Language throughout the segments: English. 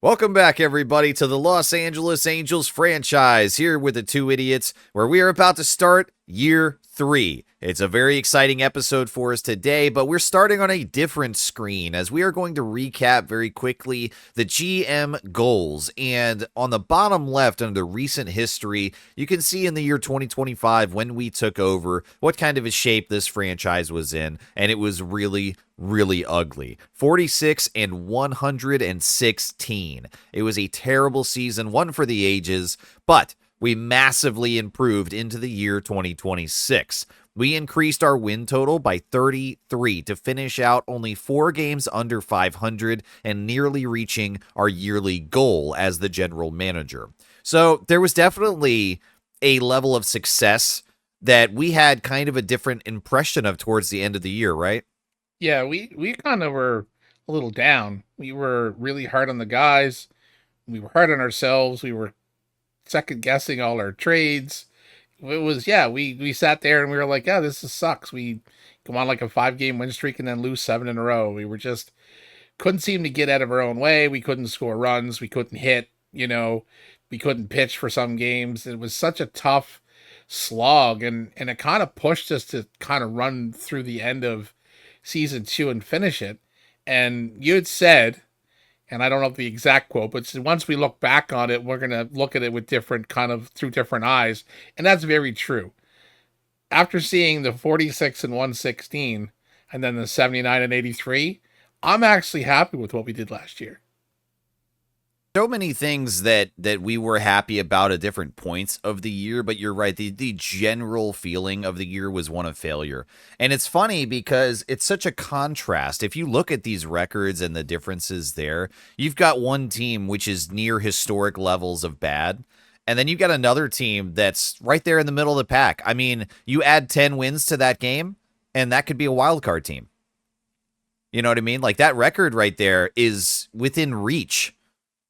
Welcome back, everybody, to the Los Angeles Angels franchise, here with the two idiots, where we are about to start year 3. It's a very exciting episode for us today, but we're starting on a different screen, as we are going to recap very quickly the GM goals. And on the bottom left, under recent history, you can see in the year 2025, when we took over, what kind of a shape this franchise was in, and it was really ugly. 46 and 116. It was a terrible season, one for the ages, but we massively improved into the year 2026. We increased our win total by 33 to finish out only 4 games under 500 and nearly reaching our yearly goal as the general manager. So there was definitely a level of success that we had kind of a different impression of towards the end of the year, right? Yeah, we kind of were a little down. We were really hard on the guys. We were hard on ourselves. We were second guessing all our trades. It was we sat there and we were like, yeah, sucks. We come on like a 5-game win streak and then lose 7 in a row. We were just couldn't seem to get out of our own way. We couldn't score runs. We couldn't hit. We couldn't pitch for some games. It was such a tough slog, and it kind of pushed us to kind of run through the end of season 2 and finish it. And you had said, and I don't know the exact quote, but once we look back on it, we're going to look at it with through different eyes. And that's very true. After seeing the 46 and 116 and then the 79 and 83, I'm actually happy with what we did last year. So many things that we were happy about at different points of the year, but you're right, the general feeling of the year was one of failure. And it's funny because it's such a contrast. If you look at these records and the differences there, you've got one team which is near historic levels of bad, and then you've got another team that's right there in the middle of the pack. I mean, you add 10 wins to that game, and that could be a wild card team. You know what I mean? Like, that record right there is within reach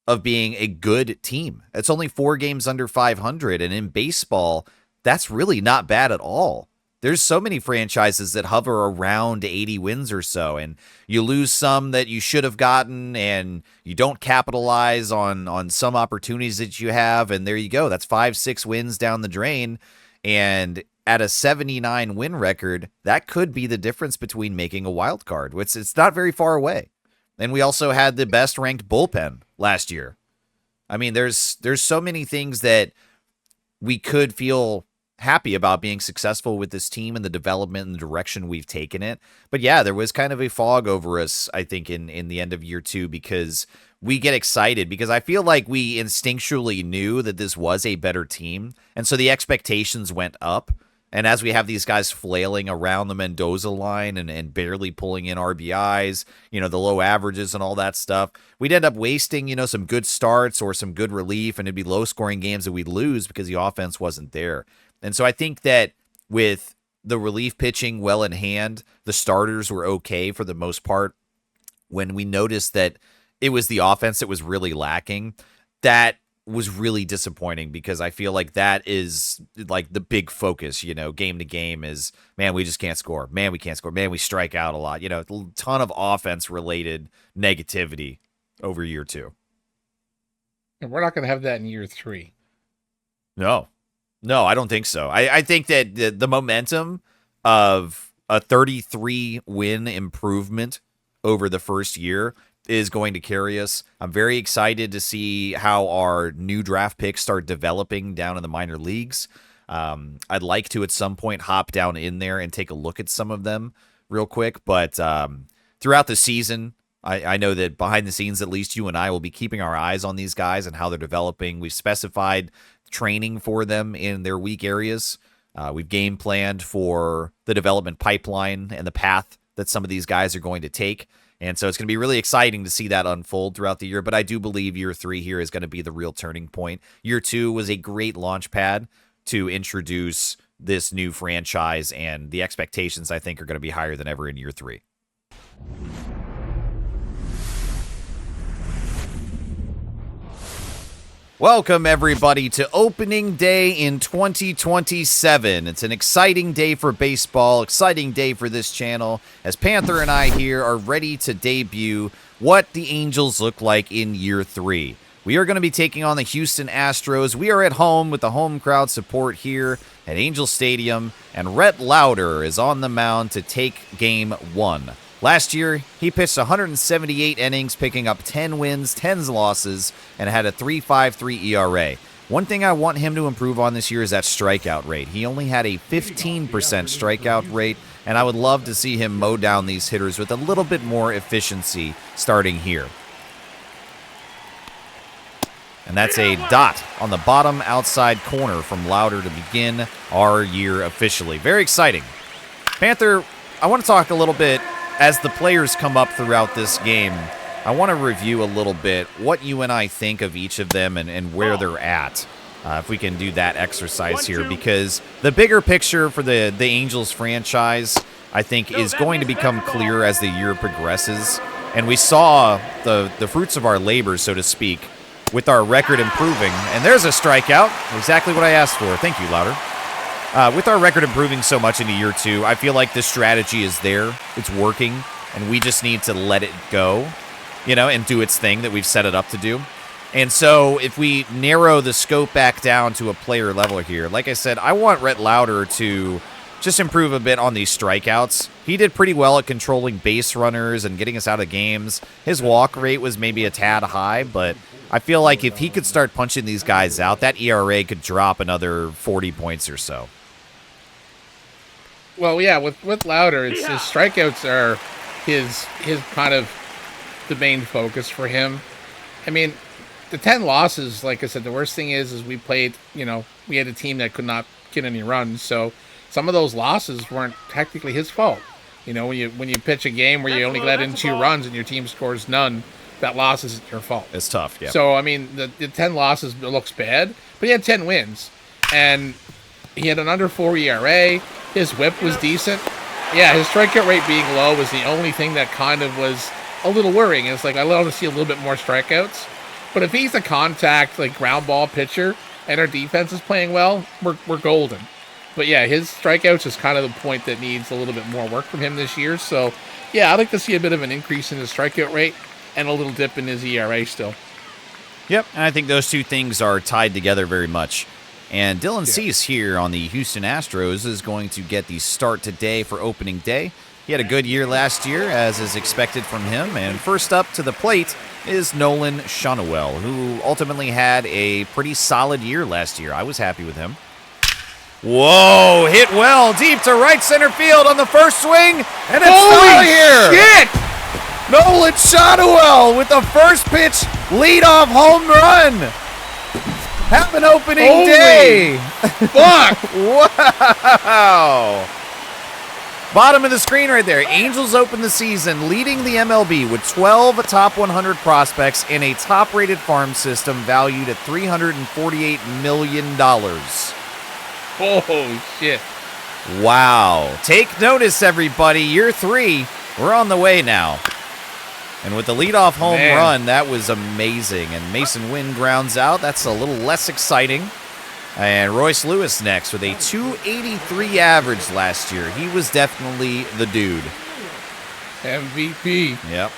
of being a good team. It's only 4 games under 500, and in baseball, that's really not bad at all. There's so many franchises that hover around 80 wins or so, and you lose some that you should have gotten, and you don't capitalize on some opportunities that you have, and there you go. That's 5-6 wins down the drain, and at a 79 win record, that could be the difference between making a wild card. It's not very far away. And we also had the best ranked bullpen last year. I mean, there's so many things that we could feel happy about being successful with this team and the development and the direction we've taken it. But yeah, there was kind of a fog over us, I think, in the end of year 2, because we get excited because I feel like we instinctually knew that this was a better team. And so the expectations went up. And as we have these guys flailing around the Mendoza line and barely pulling in RBIs, the low averages and all that stuff, we'd end up wasting, some good starts or some good relief, and it'd be low scoring games that we'd lose because the offense wasn't there. And so I think that with the relief pitching well in hand, the starters were okay for the most part. When we noticed that it was the offense that was really lacking, that was really disappointing, because I feel like that is like the big focus, game to game is, man, we just can't score. Man, we can't score. Man, we strike out a lot. A ton of offense related negativity over year 2. And we're not going to have that in year 3. No, I don't think so. I think that the momentum of a 33 win improvement over the first year is going to carry us. I'm very excited to see how our new draft picks start developing down in the minor leagues. I'd like to at some point hop down in there and take a look at some of them real quick. But throughout the season, I know that behind the scenes, at least you and I will be keeping our eyes on these guys and how they're developing. We've specified training for them in their weak areas. We've game planned for the development pipeline and the path that some of these guys are going to take. And so it's going to be really exciting to see that unfold throughout the year. But I do believe year 3 here is going to be the real turning point. Year 2 was a great launch pad to introduce this new franchise, and the expectations, I think, are going to be higher than ever in year 3. Welcome, everybody, to opening day in 2027. It's an exciting day for baseball, exciting day for this channel, as Panther and I here are ready to debut what the Angels look like in year 3. We are going to be taking on the Houston Astros. We are at home with the home crowd support here at Angel Stadium, and Rhett Lauder is on the mound to take game 1. Last year, he pitched 178 innings, picking up 10 wins, 10 losses, and had a 3.53 ERA. One thing I want him to improve on this year is that strikeout rate. He only had a 15% strikeout rate, and I would love to see him mow down these hitters with a little bit more efficiency starting here. And that's a dot on the bottom outside corner from Lauder to begin our year officially. Very exciting. Panther, I want to talk a little bit as the players come up throughout this game. I want to review a little bit what you and I think of each of them and where they're at. If we can do that exercise here, because the bigger picture for the Angels franchise, I think, is going to become clear as the year progresses. And we saw the fruits of our labor, so to speak, with our record improving. And there's a strikeout. Exactly what I asked for. Thank you, Lauder. With our record improving so much into year 2, I feel like this strategy is there. It's working. And we just need to let it go, and do its thing that we've set it up to do. And so if we narrow the scope back down to a player level here, like I said, I want Rhett Lauder to just improve a bit on these strikeouts. He did pretty well at controlling base runners and getting us out of games. His walk rate was maybe a tad high, but I feel like if he could start punching these guys out, that ERA could drop another 40 points or so. Well, yeah, with Lauder, his strikeouts are his kind of the main focus for him. I mean, the 10 losses, like I said, the worst thing is we played, we had a team that could not get any runs, so some of those losses weren't technically his fault. When you pitch a game where you only let in 2 runs and your team scores none, that loss isn't your fault. It's tough, yeah. So, I mean, the 10 losses looks bad, but he had 10 wins. And he had an under 4 ERA. His whip was decent. Yeah, his strikeout rate being low was the only thing that kind of was a little worrying. It's like, I love to see a little bit more strikeouts. But if he's a contact, ground ball pitcher, and our defense is playing well, we're golden. But yeah, his strikeouts is kind of the point that needs a little bit more work from him this year. So, yeah, I'd like to see a bit of an increase in his strikeout rate and a little dip in his ERA still. Yep, and I think those two things are tied together very much. And Dylan Cease here on the Houston Astros is going to get the start today for opening day. He had a good year last year, as is expected from him. And first up to the plate is Nolan Schanuel, who ultimately had a pretty solid year last year. I was happy with him. Whoa, hit well, deep to right center field on the first swing, and it's out of here. Shit! Nolan Schanuel with the first pitch leadoff home run. Have an opening day. Fuck! Wow. Bottom of the screen right there. Angels open the season leading the MLB with 12 top 100 prospects and a top-rated farm system valued at $348 million. Oh, shit. Wow. Take notice, everybody. Year 3, we're on the way now. And with the leadoff home run, that was amazing. And Mason Wynn grounds out. That's a little less exciting. And Royce Lewis next with a 283 average last year. He was definitely the dude. MVP. Yep.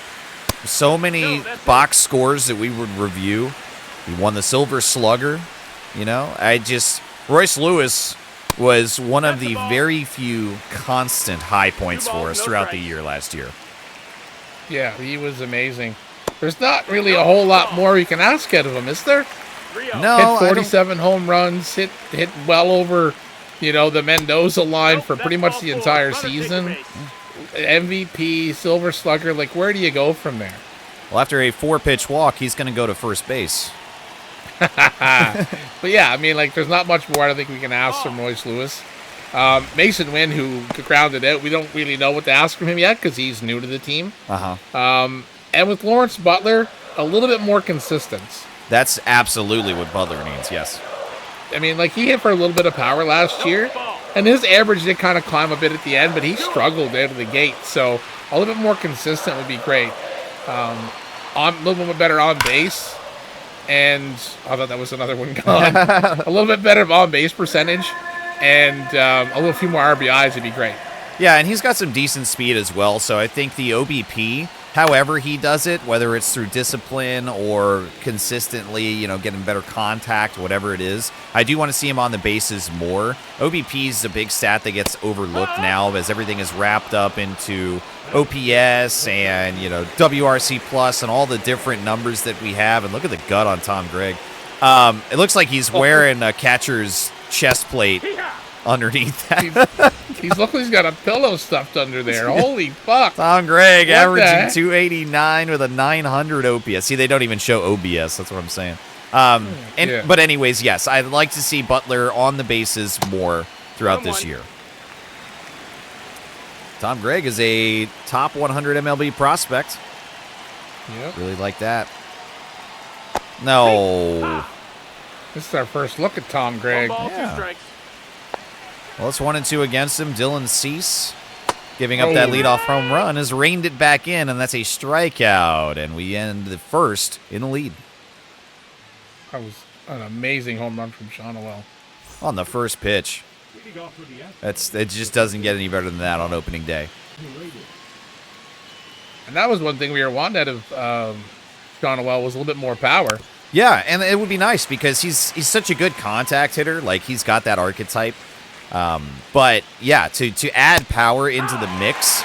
So many box scores that we would review. He won the Silver Slugger. Royce Lewis was one of the very few constant high points for us throughout the year last year. Yeah, he was amazing. There's not really a whole lot more you can ask out of him, is there? No, hit 47 home runs, hit well over, the Mendoza line for pretty much the entire season. MVP, Silver Slugger, where do you go from there? Well, after a 4-pitch walk, he's going to go to first base. But yeah, I mean, there's not much more I don't think we can ask from Royce Lewis. Mason Wynn, who grounded out, we don't really know what to ask from him yet because he's new to the team. And with Lawrence Butler, a little bit more consistent. That's absolutely what Butler needs, yes. I mean, he hit for a little bit of power last year, and his average did kind of climb a bit at the end, but he struggled out of the gate. So a little bit more consistent would be great. A little bit better on base, and I thought that was another one gone. A little bit better on base percentage, and a little few more RBIs would be great. Yeah, and he's got some decent speed as well, so I think the OBP however he does it, whether it's through discipline or consistently, you know, getting better contact, whatever it is. I do want to see him on the bases more. OBP is a big stat that gets overlooked now as everything is wrapped up into OPS and, you know, WRC plus and all the different numbers that we have. And look at the gut on Tom Gregg. It looks like he's wearing a catcher's chest plate underneath that. He's looking, he's got a pillow stuffed under there. Holy fuck. Tom Gregg What averaging the 289 with a 900 OPS. See, they don't even show OBS. That's what I'm saying. Yeah. But anyways, yes, I'd like to see Butler on the bases more throughout this year. Tom Gregg is a top 100 MLB prospect. Yep. Really like that. No. This is our first look at Tom Gregg. Yeah. Well, it's 1-2 against him. Dylan Cease giving up that leadoff home run has reined it back in, and that's a strikeout. And we end the first in the lead. That was an amazing home run from Shonowell. On the first pitch. It just doesn't get any better than that on opening day. And that was one thing we were wanting out of Shonowell was a little bit more power. Yeah, and it would be nice because he's such a good contact hitter. Like, he's got that archetype. But, yeah, to add power into the mix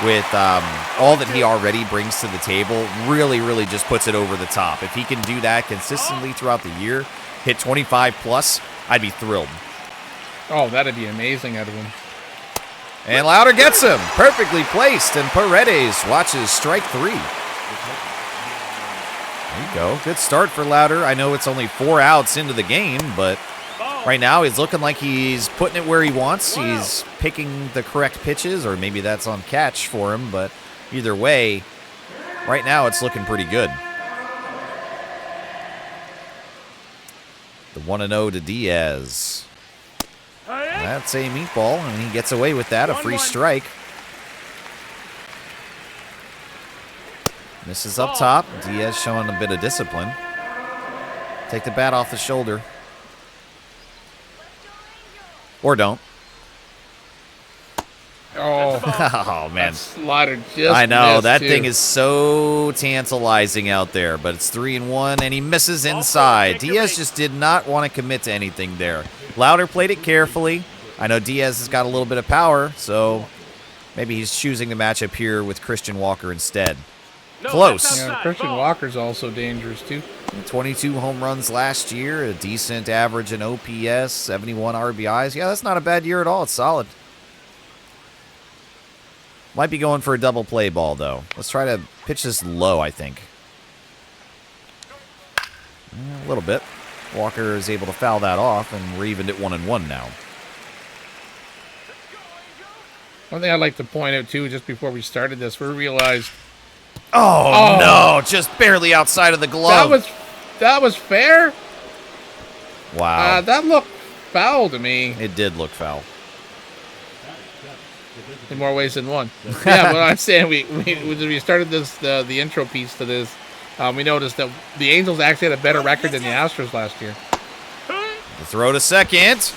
with all that he already brings to the table really, really just puts it over the top. If he can do that consistently throughout the year, hit 25 plus, I'd be thrilled. Oh, that'd be amazing out of him. And Louder gets him. Perfectly placed, and Paredes watches strike 3. There you go. Good start for Louder. I know it's only 4 outs into the game, but right now he's looking like he's putting it where he wants. He's picking the correct pitches, or maybe that's on catch for him, but either way, right now it's looking pretty good. The 1-0 to Diaz. That's a meatball, and he gets away with that, a free strike. Misses up top. Diaz showing a bit of discipline. Take the bat off the shoulder. Or don't. Oh, Oh, man. that slider just I know, missed, that too. thing is so tantalizing out there, but it's 3-1, and he misses inside. Diaz just did not want to commit to anything there. Louder played it carefully. I know Diaz has got a little bit of power, so maybe he's choosing the matchup here with Christian Walker instead. Close. Yeah, Christian Walker's also dangerous, too. 22 home runs last year, a decent average in OPS, 71 RBIs. Yeah, that's not a bad year at all. It's solid. Might be going for a double play ball, though. Let's try to pitch this low, I think. A little bit. Walker is able to foul that off, and we're evened at 1-1 now. One thing I'd like to point out, too, just before we started this, we realized Oh, no, just barely outside of the glove. that was fair? Wow. That looked foul to me It did look foul. in more ways than one. Yeah, but I'm saying when we started this the intro piece to this, we noticed that the Angels actually had a better record than the Astros last year. The throw to second,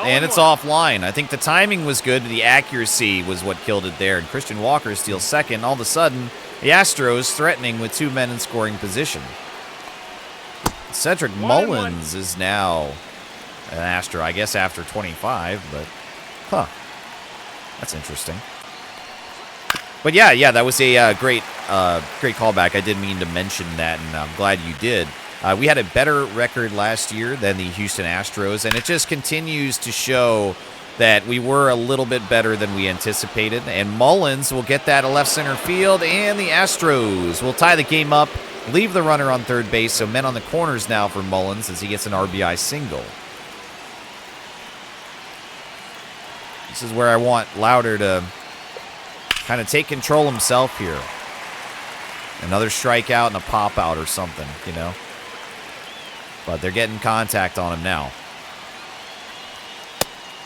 and it's offline. I think the timing was good, but the accuracy was what killed it there. And Christian Walker steals second. All of a sudden, the Astros threatening with 2 men in scoring position. Cedric Mullins is now an Astro, I guess after 25, but that's interesting. But yeah, that was a great callback. I didn't mean to mention that, and I'm glad you did. We had a better record last year than the Houston Astros, and it just continues to show that we were a little bit better than we anticipated. And Mullins will get that to left center field, and the Astros will tie the game up, leave the runner on third base, so men on the corners now for Mullins as he gets an RBI single. This is where I want Louder to kind of take control himself here. Another strikeout and a pop-out or something, you know. But they're getting contact on him now.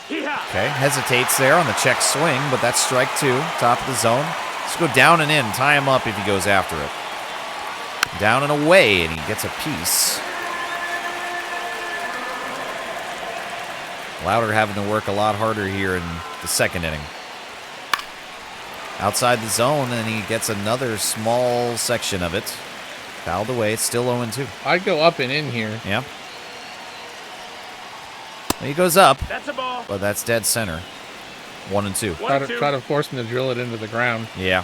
Okay, hesitates there on the check swing, but that's strike 2, top of the zone. Let's go down and in, tie him up if he goes after it. Down and away, and he gets a piece. Louder having to work a lot harder here in the second inning. outside the zone, and he gets another small section of it. Fouled away. It's still 0-2. I'd go up and in here. Yeah. He goes up. That's a ball. But that's dead center. 1-2. Try to force him to drill it into the ground. Yeah.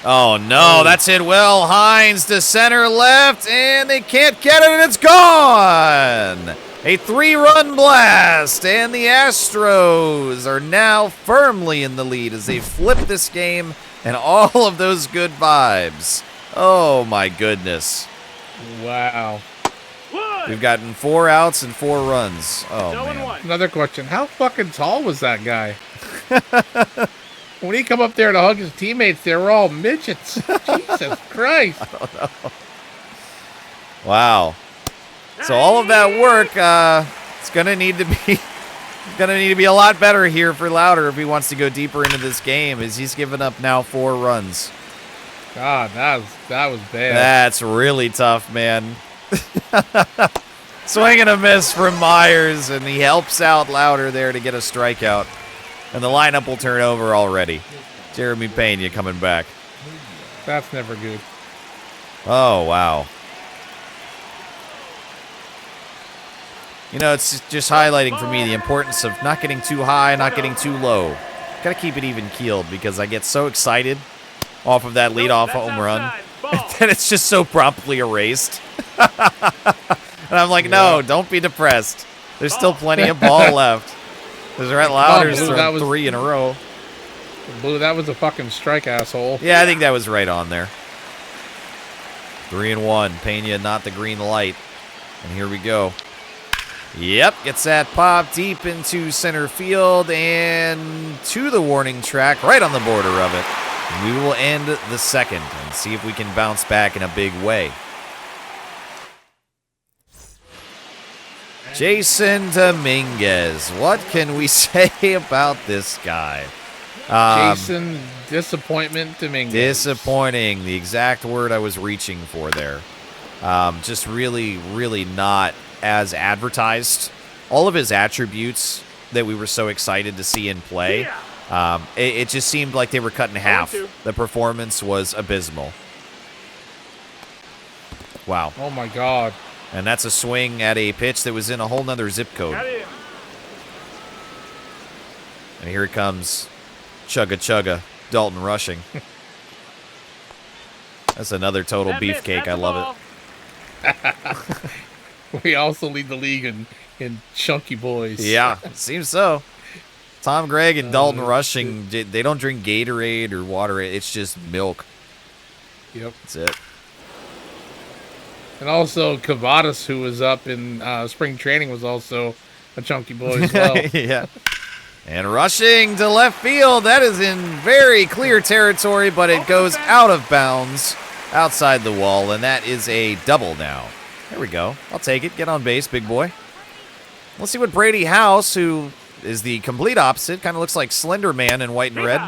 Oh, no. That's hit well. Hines to center left, and they can't get it, and it's gone. A 3-run blast, and the Astros are now firmly in the lead as they flip this game and all of those good vibes. Oh, my goodness. Wow. We've gotten 4 outs and 4 runs. Oh, man. Another question. How fucking tall was that guy? When he come up there to hug his teammates, they were all midgets. Jesus Christ. I don't know. Wow. So all of that work, it's gonna need to be a lot better here for Louder if he wants to go deeper into this game, as he's given up now 4 runs. God, that was bad. That's really tough, man. Swing and a miss from Myers, and he helps out Louder there to get a strikeout. And the lineup will turn over already. Jeremy Pena coming back. That's never good. Oh, wow. You know, it's just highlighting for me the importance of not getting too high, not getting too low. Got to keep it even keeled because I get so excited off of that leadoff home run. And then it's just so promptly erased. And I'm like, no, don't be depressed. There's still plenty of ball left. There's Rhett Louder's thrown 3 in a row. Blue, that was a fucking strike, asshole. Yeah, I think that was right on there. 3-1. Pena not the green light. And here we go. Yep, gets that pop deep into center field and to the warning track, right on the border of it. And we will end the second and see if we can bounce back in a big way. Jason Dominguez. What can we say about this guy? Jason Disappointment Dominguez. Disappointing. The exact word I was reaching for there. Just really, really not as advertised. All of his attributes that we were so excited to see in play, it just seemed like they were cut in half. The performance was abysmal. Wow. Oh, my God. And that's a swing at a pitch that was in a whole nother zip code. And here it comes. Chugga chugga. Dalton rushing. That's another total beefcake. I love it. We also lead the league in chunky boys. Yeah, it seems so. Tom Gregg and Dalton rushing, they don't drink Gatorade or water. It's just milk. Yep. That's it. And also, Cavadas, who was up in spring training, was also a chunky boy as well. Yeah. And rushing to left field. That is in very clear territory, but it goes out of bounds outside the wall, and that is a double now. There we go. I'll take it. Get on base, big boy. Let's see what Brady House, who is the complete opposite, kind of looks like Slender Man in white and red.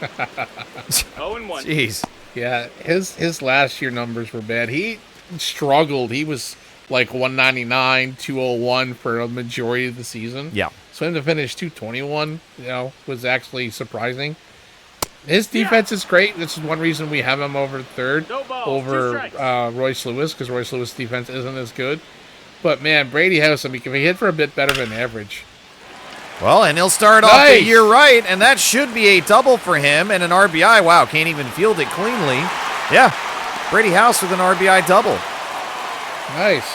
0-1. Jeez. Yeah, his last year numbers were bad. He struggled. He was like 199, 201 for a majority of the season. Yeah. So him to finish 221, was actually surprising. His defense is great. This is one reason we have him over third over Royce Lewis, because Royce Lewis' defense isn't as good. But, man, Brady House, if he hit for a bit better than average. Well, and he'll start off the year right, and that should be a double for him and an RBI. Wow, can't even field it cleanly. Yeah, Brady House with an RBI double. Nice.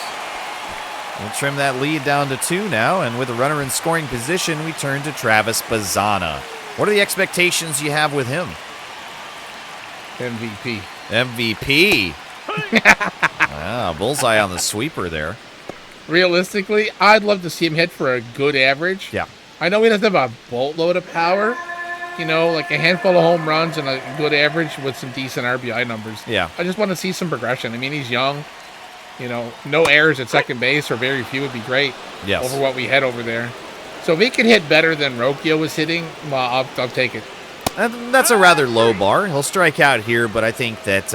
We'll trim that lead down to 2 now, and with a runner in scoring position, we turn to Travis Bazzana. What are the expectations you have with him? MVP. MVP. Wow, bullseye on the sweeper there. Realistically, I'd love to see him hit for a good average. Yeah. I know he doesn't have a boatload of power, like a handful of home runs and a good average with some decent RBI numbers. Yeah. I just want to see some progression. I mean, he's young. No errors at second base, or very few would be great. Yes. Over what we had over there. So if he can hit better than Rocchio was hitting, well, I'll take it. That's a rather low bar. He'll strike out here, but I think that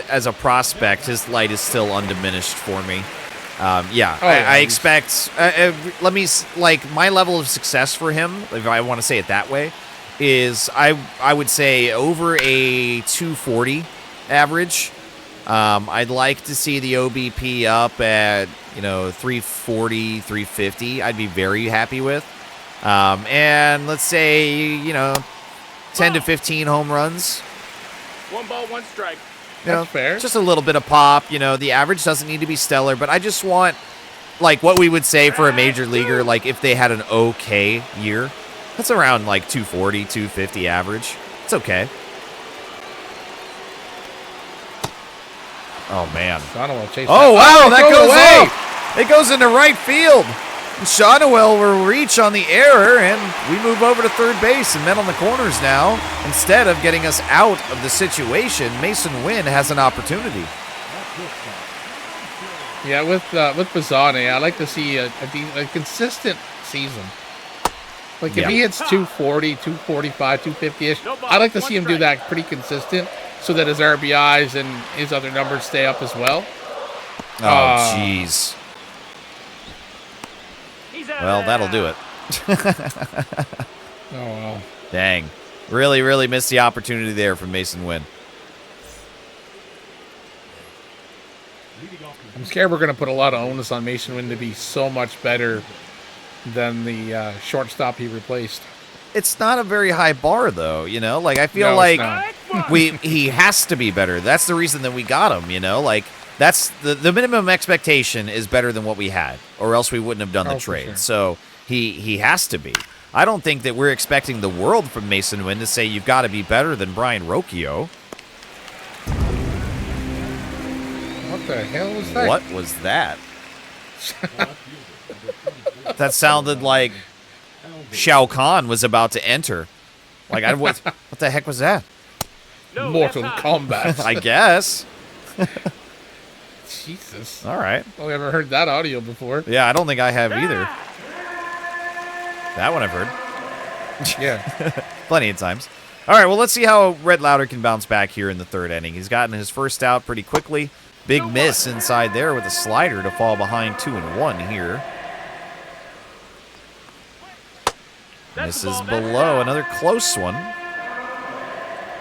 as a prospect, his light is still undiminished for me. Yeah, Oh, I yeah, expect. Like my level of success for him, if I want to say it that way, is I would say over a 240 average. I'd like to see the OBP up at 340, 350. I'd be very happy with. And let's say 10 to 15 home runs. 1 ball, 1 strike. That's fair. Just a little bit of pop. The average doesn't need to be stellar, but I just want, like, what we would say for a major leaguer, like, if they had an okay year. That's around, like, 240, 250 average. It's okay. Oh, man. Shonwell chased Oh, wow, that that goes away. off. It goes into right field. Shonwell will reach on the error, and we move over to third base and men on the corners now. Instead of getting us out of the situation, Mason Wynn has an opportunity. Yeah, with Bazzani, I like to see a consistent season. Like, if he hits 240, 245, 250-ish, I like to see him do that pretty consistent so that his RBIs and his other numbers stay up as well. Oh, jeez. Well, that'll do it. Oh, well. Dang. Really, really missed the opportunity there from Mason Wynn. I'm scared we're going to put a lot of onus on Mason Wynn to be so much better than the shortstop he replaced. It's not a very high bar, though, Like, I feel No, like it's he has to be better. That's the reason that we got him, Like, that's the minimum expectation is better than what we had, or else we wouldn't have done the trade. Sure. So he has to be. I don't think that we're expecting the world from Mason Wynn to say you've got to be better than Brian Rocchio. What the hell was that? What was that? That sounded like Shao Kahn was about to enter. Like, what the heck was that? No, Mortal that's Kombat. I guess. Jesus. All right. Well, we haven't heard that audio before. Yeah, I don't think I have either. That one I've heard. Yeah. Plenty of times. All right, well, let's see how Red Lauder can bounce back here in the third inning. He's gotten his first out pretty quickly. Big miss inside there with a slider to fall behind 2-1 here. Misses below. Another close one.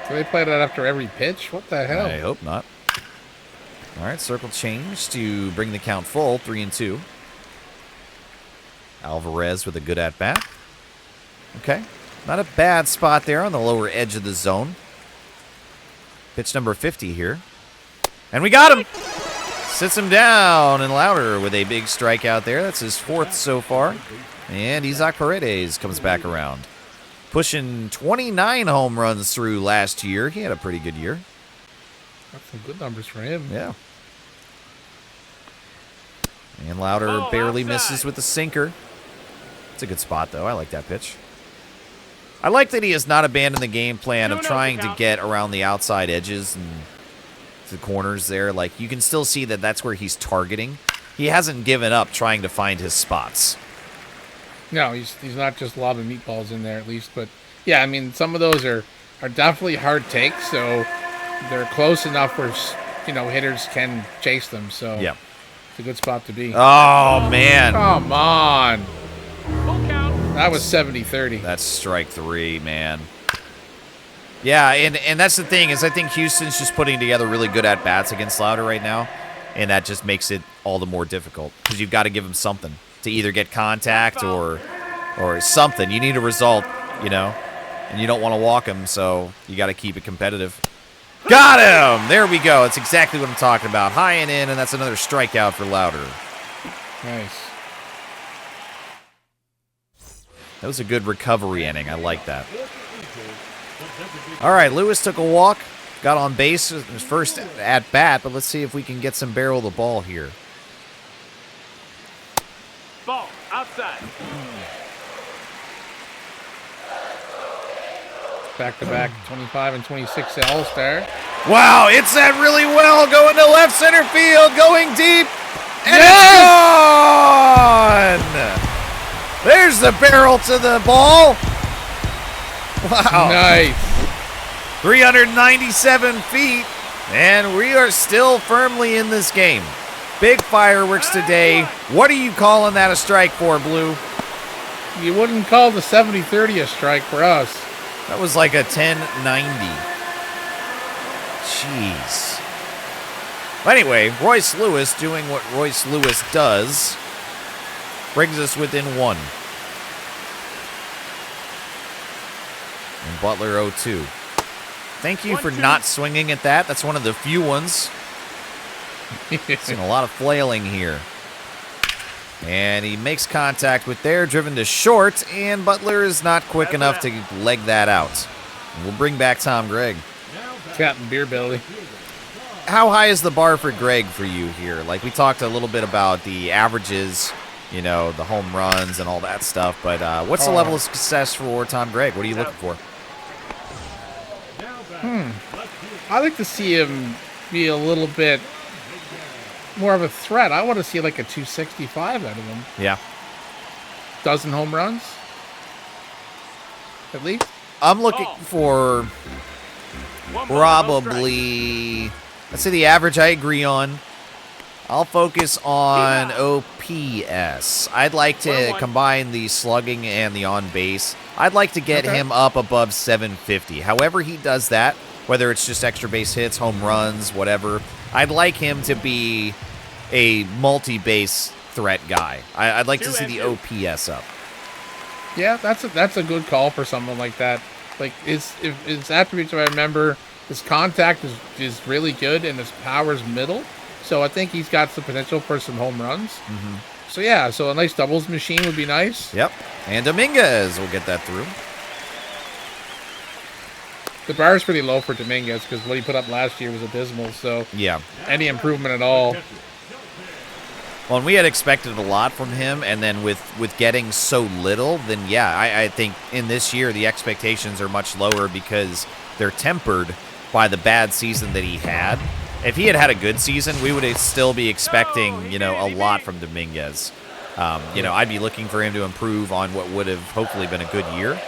Do they play that after every pitch? What the hell? I hope not. All right, circle change to bring the count full, 3-2. Alvarez with a good at-bat. Okay, not a bad spot there on the lower edge of the zone. Pitch number 50 here. And we got him! Sits him down, and Lauder with a big strikeout there. That's his fourth so far. And Isaac Paredes comes back around. Pushing 29 home runs through last year. He had a pretty good year. That's some good numbers for him. Yeah. And Lauder barely misses with the sinker. It's a good spot, though. I like that pitch. I like that he has not abandoned the game plan of trying to get around the outside edges and the corners there. Like, you can still see that that's where he's targeting. He hasn't given up trying to find his spots. No, he's not just lobbing meatballs in there at least. But, yeah, I mean, some of those are definitely hard takes, so they're close enough where, hitters can chase them. So Yeah. it's a good spot to be. Oh, man. Come on. Full count. That was 70-30. That's strike three, man. Yeah, and that's the thing, is I think Houston's just putting together really good at-bats against Lauder right now, and that just makes it all the more difficult, because you've got to give him something to either get contact or something. You need a result, and you don't want to walk him, so you got to keep it competitive. Got him! There we go. That's exactly what I'm talking about. High and in, and that's another strikeout for Lauder. Nice. That was a good recovery inning. I like that. All right, Lewis took a walk, got on base with his first at-bat, but let's see if we can get some barrel the ball here. Ball outside. Back-to-back 25 and 26 at All-Star. Wow, it's that really well, going to left center field, going deep, and Yes! it's gone! There's the barrel to the ball. Wow. Nice. 397 feet, and we are still firmly in this game. Big fireworks today. What are you calling that a strike for, Blue? You wouldn't call the 70-30 a strike for us. That was like a 10-90. Jeez. But anyway, Royce Lewis doing what Royce Lewis does brings us within 1. And Butler 0-2. Thank you for not swinging at that. That's one of the few ones. Seeing a lot of flailing here. And he makes contact with there, driven to short, and Butler is not quick enough to leg that out. We'll bring back Tom Gregg. Captain Beer Belly. How high is the bar for Greg for you here? Like, we talked a little bit about the averages, you know, the home runs and all that stuff, but what's the level of success for Tom Gregg? What are you looking for? I like to see him be a little bit more of a threat. I want to see like a 265 out of him. Yeah. Dozen home runs? At least? I'm looking for probably, let's say the average I agree on. I'll focus on OPS. I'd like to combine the slugging and the on base. I'd like to get him up above 750. However he does that, whether it's just extra base hits, home runs, whatever, I'd like him to be a multi-base threat guy. I'd like to see the OPS up. Yeah, that's a good call for someone like that. Like his attributes, if I remember, his contact is really good and his power's middle. So I think he's got some potential for some home runs. Mm-hmm. So yeah, so a nice doubles machine would be nice. Yep. And Dominguez will get that through. The bar is pretty low for Dominguez because what he put up last year was abysmal. So yeah, any improvement at all. Well, and we had expected a lot from him, and then with getting so little, then yeah, I think in this year the expectations are much lower because they're tempered by the bad season that he had. If he had had a good season, we would still be expecting, you know, a lot from Dominguez. You know, I'd be looking for him to improve on what would have hopefully been a good year.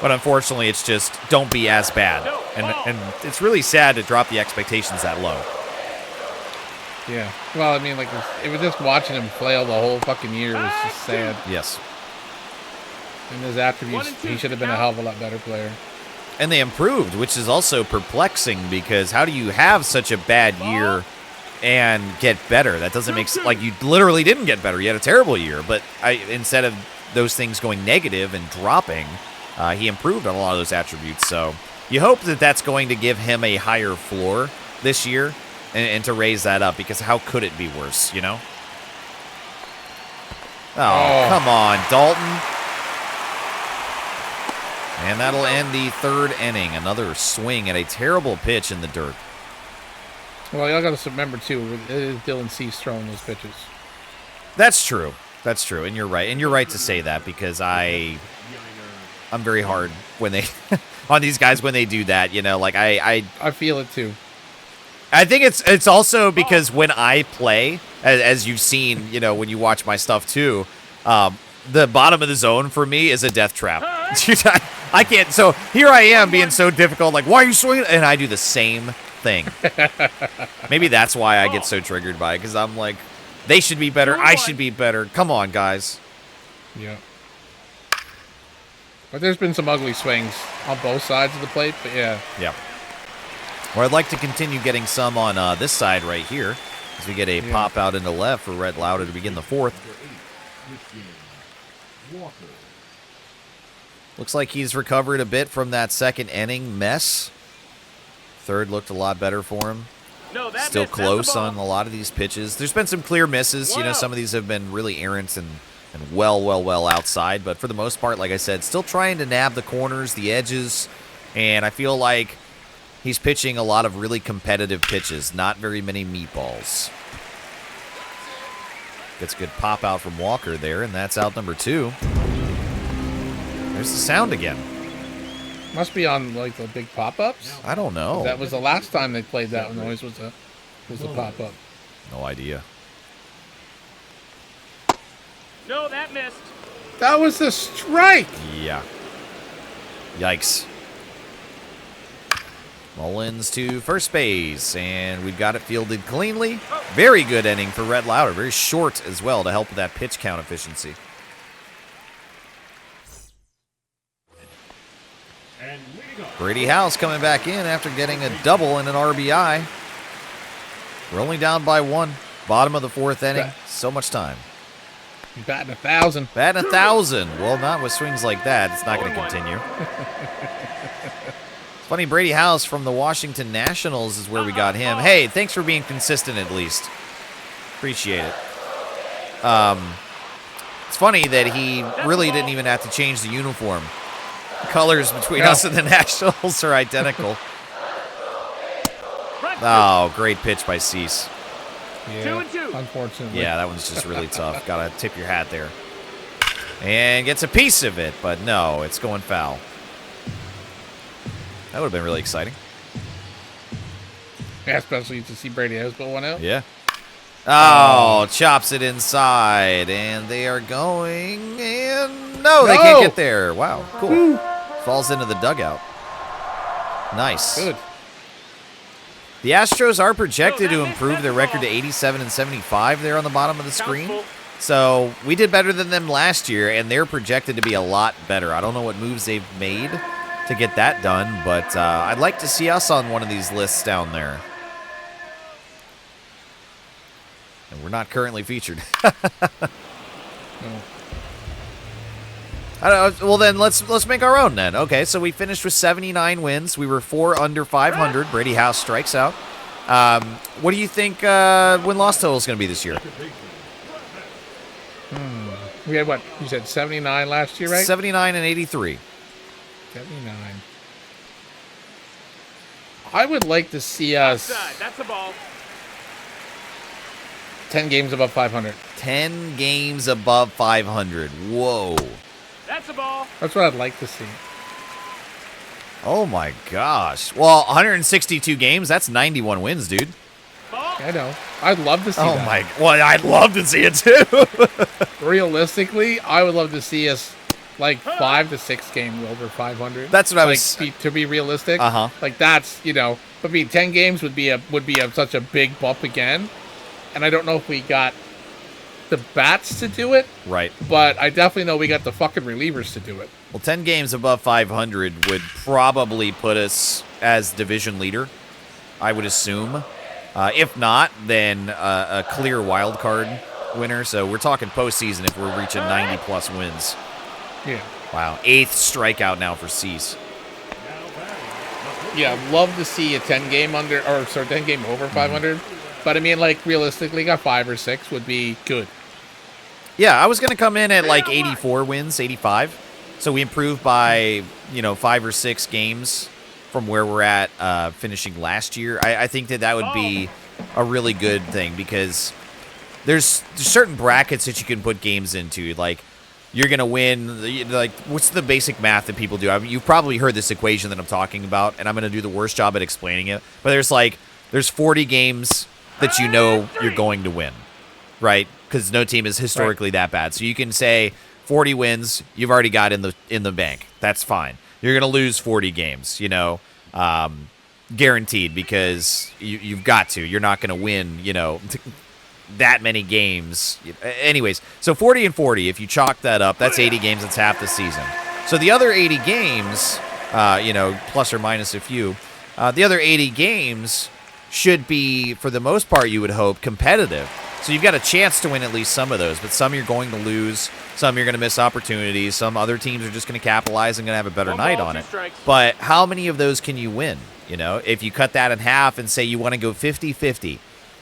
But unfortunately, it's just don't be as bad. And it's really sad to drop the expectations that low. Yeah. Well, I mean, like, it was just watching him flail the whole fucking year was just sad. Yes. And his attributes, he should have been a hell of a lot better player. And they improved, which is also perplexing because how do you have such a bad year and get better? That doesn't make sense. Like, you literally didn't get better. You had a terrible year. But instead of those things going negative and dropping, he improved on a lot of those attributes. So you hope that that's going to give him a higher floor this year and to raise that up because how could it be worse, you know? Oh, come on, Dalton. And that'll end the third inning. Another swing at a terrible pitch in the dirt. Well, y'all got to remember, too, it is Dylan Cease throwing those pitches. That's true. That's true. And you're right. And you're right to say that because I'm very hard when they on these guys when they do that, you know, like I feel it too. I think it's also because when I play, as you've seen, you know, when you watch my stuff too, the bottom of the zone for me is a death trap. I can't. So here I am being so difficult. Like, why are you swinging? And I do the same thing. Maybe that's why I get so triggered by it because I'm like, they should be better. I should be better. Come on, guys. Yeah. But there's been some ugly swings on both sides of the plate. But yeah. Yeah. Well, I'd like to continue getting some on this side right here as we get a pop out into left for Rhett Lauder to begin the fourth. Looks like he's recovered a bit from that second inning mess. Third looked a lot better for him. Still close on a lot of these pitches. There's been some clear misses. You know, some of these have been really errant and well outside. But for the most part, like I said, still trying to nab the corners, the edges. And I feel like he's pitching a lot of really competitive pitches, not very many meatballs. Gets a good pop out from Walker there, and that's out number 2. There's the sound again. Must be on like the big pop-ups. I don't know. That was the last time they played that noise was a pop-up. No idea. No, that missed. That was a strike. Yeah. Yikes. Mullins to first base, and we've got it fielded cleanly. Very good inning for Red Lauder. Very short as well to help with that pitch count efficiency. Brady House coming back in after getting a double and an RBI. We're only down by 1. Bottom of the 4th inning. So much time. He's batting 1,000. Batting 1,000. Well, not with swings like that. It's not going to continue. It's funny, Brady House from the Washington Nationals is where we got him. Hey, thanks for being consistent at least. Appreciate it. It's funny that he really didn't even have to change the uniform. Colors between us and the Nationals are identical. Oh, great pitch by Cease. Yeah, unfortunately. Yeah, that one's just really tough. Got to tip your hat there. And gets a piece of it, but no, it's going foul. That would have been really exciting. Yeah, especially to see Brady House put one out. Yeah. Oh, chops it inside, and they are going, and no, they can't get there. Wow, cool. Woo. Falls into the dugout. Nice. Good. The Astros are projected to improve their record to 87 and 75 there on the bottom of the screen. So we did better than them last year, and they're projected to be a lot better. I don't know what moves they've made to get that done, but I'd like to see us on one of these lists down there. And we're not currently featured. No. I don't know, well, then let's make our own then. Okay, so we finished with 79 wins. We were 4 under 500. Brady House strikes out. What do you think win-loss total is going to be this year? We had what? You said 79 last year, right? 79 and 83. 79. I would like to see us That's a ball. 10 games above 500. 10 games above 500. Whoa. That's a ball. That's what I'd like to see. Oh, my gosh. Well, 162 games, that's 91 wins, dude. Ball. I know. I'd love to see Oh, that. my. Well, I'd love to see it, too. Realistically, I would love to see us like 5 to 6 games over 500. That's what I like, was... to be realistic. Uh-huh. Like that's, but 10 games would be such a big bump again. And I don't know if we got the bats to do it, Right. but I definitely know we got the fucking relievers to do it. Well, 10 games above 500 would probably put us as division leader, I would assume. If not, then a clear wild card winner. So we're talking postseason if we're reaching 90-plus wins. Yeah. Wow. 8th strikeout now for Cease. Yeah, I'd love to see a 10 game over 500. But I mean, like, realistically, got 5 or 6 would be good. Yeah, I was going to come in at like 84 wins, 85. So we improved by, 5 or 6 games from where we're at finishing last year. I think that would be a really good thing because there's certain brackets that you can put games into. Like, you're going to win, like, what's the basic math that people do? I mean, you've probably heard this equation that I'm talking about, and I'm going to do the worst job at explaining it. But there's 40 games that you're going to win, right? Because no team is historically that bad. So you can say 40 wins, you've already got in the bank. That's fine. You're going to lose 40 games, guaranteed because you've got to. You're not going to win, that many games. Anyways, so 40 and 40, if you chalk that up, that's 80 games. That's half the season. So the other 80 games, plus or minus a few, the other 80 games should be, for the most part, you would hope, competitive. So you've got a chance to win at least some of those, but some you're going to lose, some you're going to miss opportunities, some other teams are just going to capitalize and going to have a better night on it. But how many of those can you win? If you cut that in half and say you want to go 50-50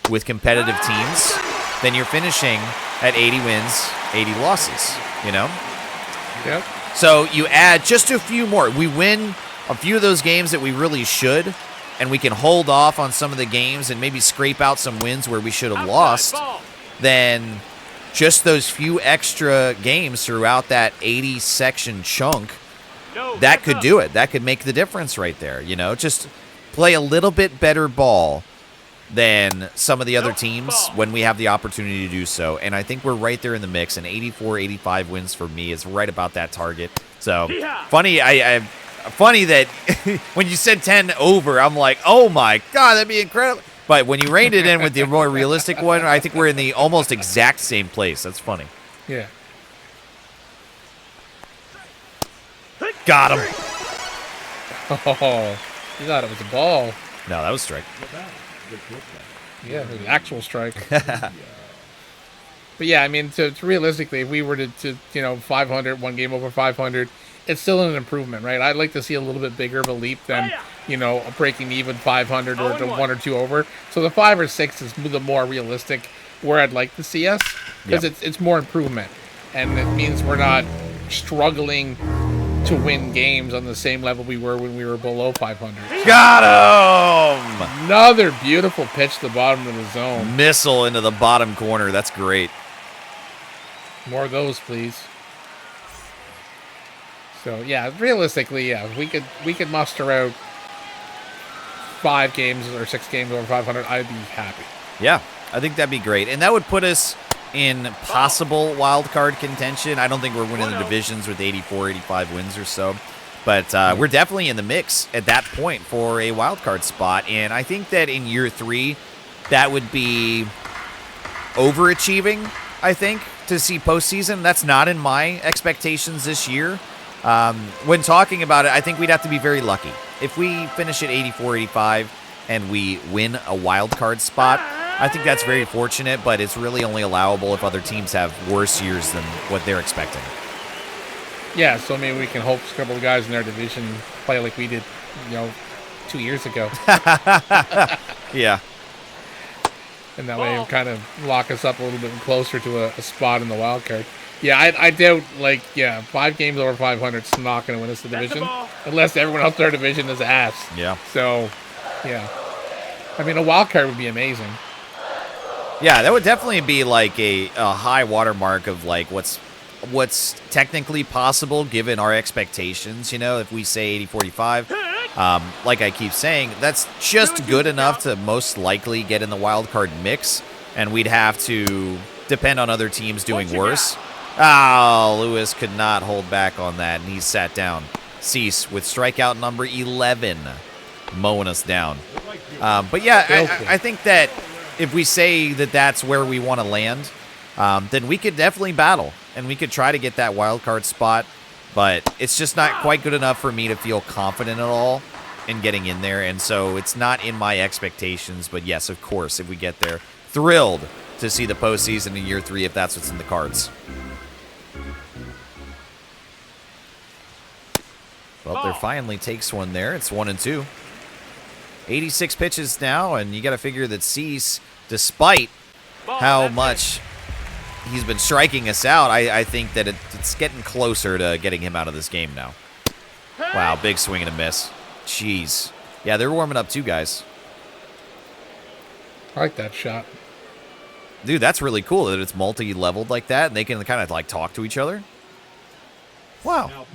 with competitive teams, then you're finishing at 80 wins, 80 losses, Yep. So you add just a few more. We win a few of those games that we really should, and we can hold off on some of the games and maybe scrape out some wins where we should have lost, then just those few extra games throughout that 80-section chunk, that could do it. That could make the difference right there, Just play a little bit better ball than some of the other teams when we have the opportunity to do so. And I think we're right there in the mix, and 84, 85 wins for me is right about that target. So, funny, funny that when you said 10 over, I'm like, oh my God, that'd be incredible. But when you reined it in with the more realistic one, I think we're in the almost exact same place. That's funny. Yeah. Got him. Oh, you thought it was a ball. No, that was strike. Yeah, it was an actual strike. But yeah, I mean, to realistically, if we were to 500, one game over 500, it's still an improvement, right? I'd like to see a little bit bigger of a leap than, breaking even 500 or the 1 or 2 over. So the 5 or 6 is the more realistic where I'd like to see us, because it's more improvement. And it means we're not struggling to win games on the same level we were when we were below 500. Got him! Another beautiful pitch to the bottom of the zone. Missile into the bottom corner. That's great. More of those, please. So yeah, realistically, yeah, we could muster out 5 games or 6 games over 500. I'd be happy. Yeah, I think that'd be great, and that would put us in possible wild card contention. I don't think we're winning the divisions with 84, 85 wins or so, but we're definitely in the mix at that point for a wild card spot. And I think that in year 3, that would be overachieving. I think to see postseason. That's not in my expectations this year. When talking about it, I think we'd have to be very lucky. If we finish at 84, 85 and we win a wild card spot, I think that's very fortunate, but it's really only allowable if other teams have worse years than what they're expecting. Yeah, so maybe we can hope a couple of guys in their division play like we did, 2 years ago. Yeah. And that way kind of lock us up a little bit closer to a spot in the wild card. Yeah, I doubt, 5 games over 500 is not going to win us the division. Unless everyone else in our division is ass. Yeah. So, yeah. I mean, a wild card would be amazing. Yeah, that would definitely be like a high watermark of like what's technically possible given our expectations. If we say 80-45, like I keep saying, that's just good enough to most likely get in the wild card mix, and we'd have to depend on other teams doing worse. Lewis could not hold back on that, and he sat down. Cease with strikeout number 11, mowing us down. But yeah, I think that if we say that that's where we want to land, then we could definitely battle, and we could try to get that wild card spot, but it's just not quite good enough for me to feel confident at all in getting in there, and so it's not in my expectations. But yes, of course, if we get there, thrilled to see the postseason in year 3 if that's what's in the cards. Well, there finally takes one there. It's 1-2. 86 pitches now, and you got to figure that Cease, despite how much he's been striking us out, I think that it's getting closer to getting him out of this game now. Wow, big swing and a miss. Jeez. Yeah, they're warming up too, guys. I like that shot. Dude, that's really cool that it's multi-leveled like that, and they can kind of talk to each other. Wow.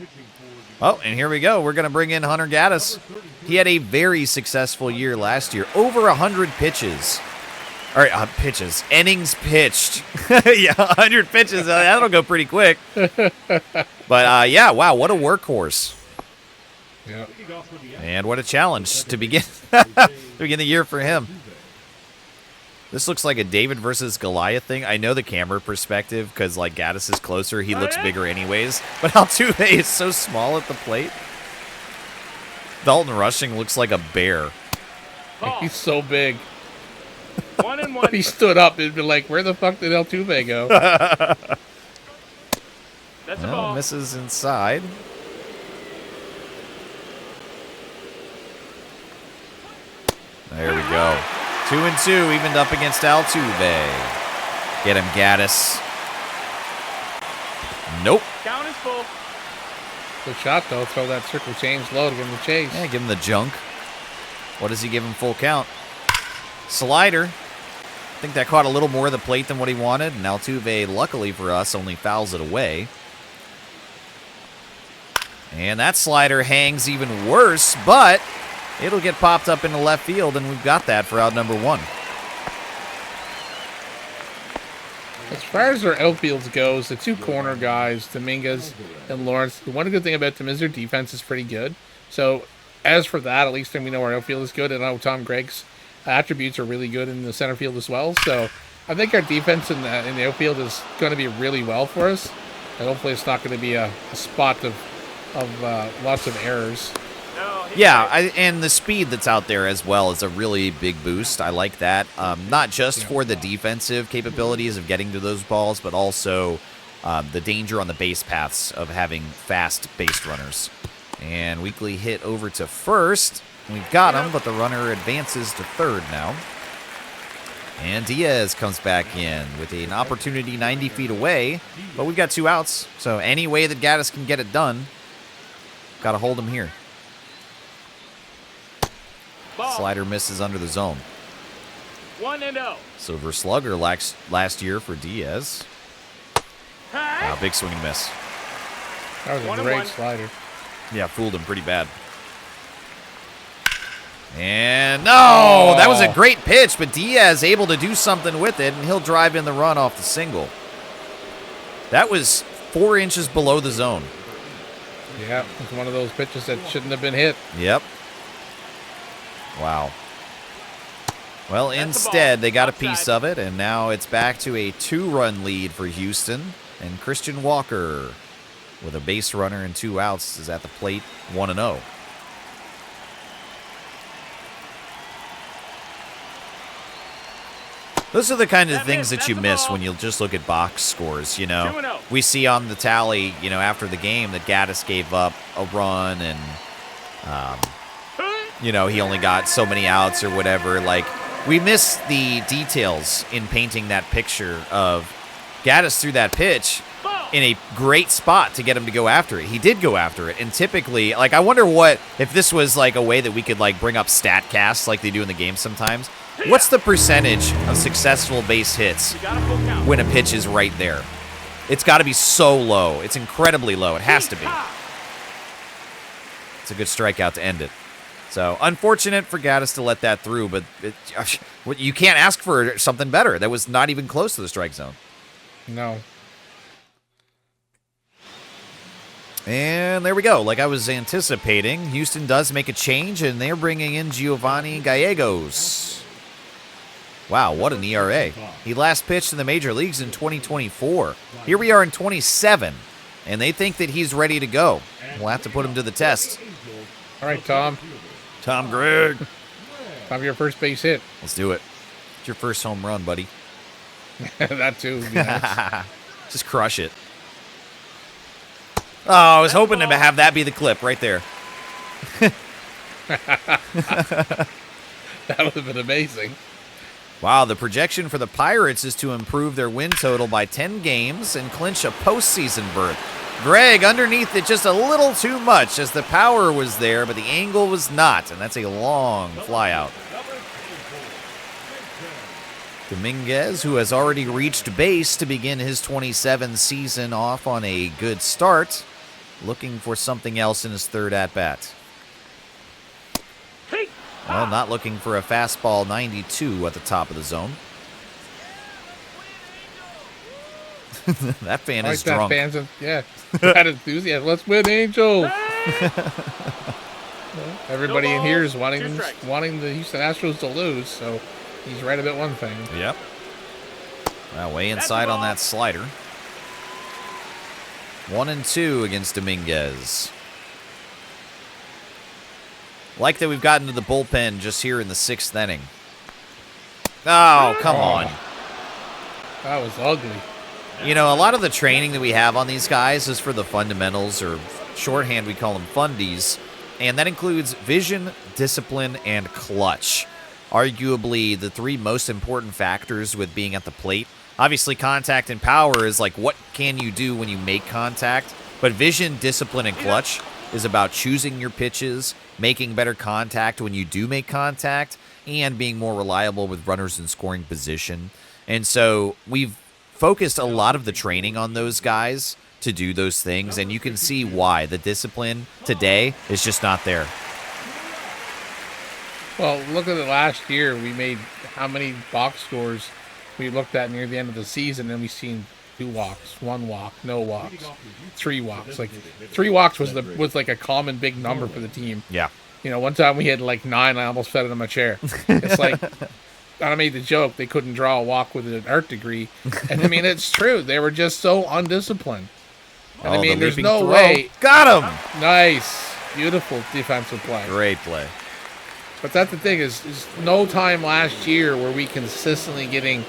Oh, and here we go. We're going to bring in Hunter Gaddis. He had a very successful year last year. Over 100 pitches. All right, pitches. Innings pitched. Yeah, 100 pitches. That'll go pretty quick. But, yeah, wow, what a workhorse. Yeah. And what a challenge to begin the year for him. This looks like a David versus Goliath thing. I know the camera perspective because, Gaddis is closer. He looks bigger anyways. But Altuve is so small at the plate. Dalton Rushing looks like a bear. He's so big. 1-1. He stood up and been like, where the fuck did Altuve go? That's a ball. Misses inside. There we go. 2-2, evened up against Altuve. Get him, Gaddis. Nope. Count is full. Good shot, though. Throw that circle change low to give him the chase. Yeah, give him the junk. What does he give him full count? Slider. I think that caught a little more of the plate than what he wanted, and Altuve, luckily for us, only fouls it away. And that slider hangs even worse, but it'll get popped up into left field, and we've got that for out number 1. As far as their outfields goes, the 2 corner guys, Dominguez and Lawrence, the one good thing about them is their defense is pretty good. So as for that, at least then we know our outfield is good, and I know Tom Gregg's attributes are really good in the center field as well. So I think our defense in the outfield is going to be really well for us, and hopefully it's not going to be a spot of lots of errors. No, he's Yeah, right. and the speed that's out there as well is a really big boost. I like that. Not just for the defensive capabilities of getting to those balls, but also the danger on the base paths of having fast base runners. And Weekly hit over to first. We've got him, but the runner advances to third now. And Diaz comes back in with an opportunity 90 feet away, but we've got 2 outs. So any way that Gaddis can get it done, got to hold him here. Ball. Slider misses under the zone. 1-0. Silver Slugger last year for Diaz. Hey. Big swing and miss. That was a 1-1. great slider. Yeah, fooled him pretty bad. And no, that was a great pitch, but Diaz able to do something with it, and he'll drive in the run off the single. That was 4 inches below the zone. Yeah, it's one of those pitches that shouldn't have been hit. Yep. Wow. Well, That's the instead, ball. they got a Outside. piece of it, and now it's back to a 2-run lead for Houston. And Christian Walker, with a base runner and 2 outs, is at the plate 1-0. Those are the kind of That things missed. that That's you the miss ball. when you just look at box scores, you know. 2-0. We see on the tally, you know, after the game that Gaddis gave up a run and, you know, he only got so many outs or whatever. Like, we miss the details in painting that picture of Gaddis threw that pitch Ball. in a great spot to get him to go after it. He did go after it, and typically, like, I wonder if this was like a way that we could like bring up StatCast like they do in the game sometimes. What's the percentage of successful base hits You got a full count. when a pitch is right there? It's got to be so low. It's incredibly low. It has to be. It's a good strikeout to end it. So, unfortunate for Gaddis to let that through, but you can't ask for something better. That was not even close to the strike zone. No. And there we go. Like I was anticipating, Houston does make a change, and they're bringing in Giovanni Gallegos. Wow, what an ERA. He last pitched in the major leagues in 2024. Here we are in 27, and they think that he's ready to go. We'll have to put him to the test. All right, Tom. Tom Gregg. Time for your first base hit. Let's do it. It's your first home run, buddy. That too would be nice. Just crush it. Oh, I was hoping to have that be the clip right there. That would have been amazing. Wow, the projection for the Pirates is to improve their win total by 10 games and clinch a postseason berth. Greg underneath it just a little too much as the power was there, but the angle was not, and that's a long fly out. Dominguez, who has already reached base to begin his 27 season off on a good start, looking for something else in his third at-bat. Hey. Well, not looking for a fastball 92 at the top of the zone. That fan I is like drunk. that fans, yeah, that enthusiasm. Let's win, Angel. Everybody in here is Two wanting strikes. the Houston Astros to lose, so he's right about one thing. Yep. Well, way inside on that slider. 1-2 against Dominguez. Like that we've gotten to the bullpen just here in the 6th inning. Oh, come on. That was ugly. You know, a lot of the training that we have on these guys is for the fundamentals, or shorthand we call them fundies, and that includes vision, discipline, and clutch. Arguably the 3 most important factors with being at the plate. Obviously, contact and power is like what can you do when you make contact, but vision, discipline, and clutch is about choosing your pitches, making better contact when you do make contact, and being more reliable with runners in scoring position. And so we've focused a lot of the training on those guys to do those things, and you can see why the discipline today is just not there. Well, look at it last year. We made how many box scores we looked at near the end of the season, and we've seen 2 walks, 1 walk, no walks, 3 walks. Like 3 walks was like a common big number for the team. Yeah. You know, one time we had like 9. I almost fell in my chair. It's like I made the joke they couldn't draw a walk with an art degree, and I mean it's true. They were just so undisciplined. And I mean, the there's leaping no throw. way. Got him. Nice, beautiful defensive play. Great play. But that's the thing is no time last year where we consistently getting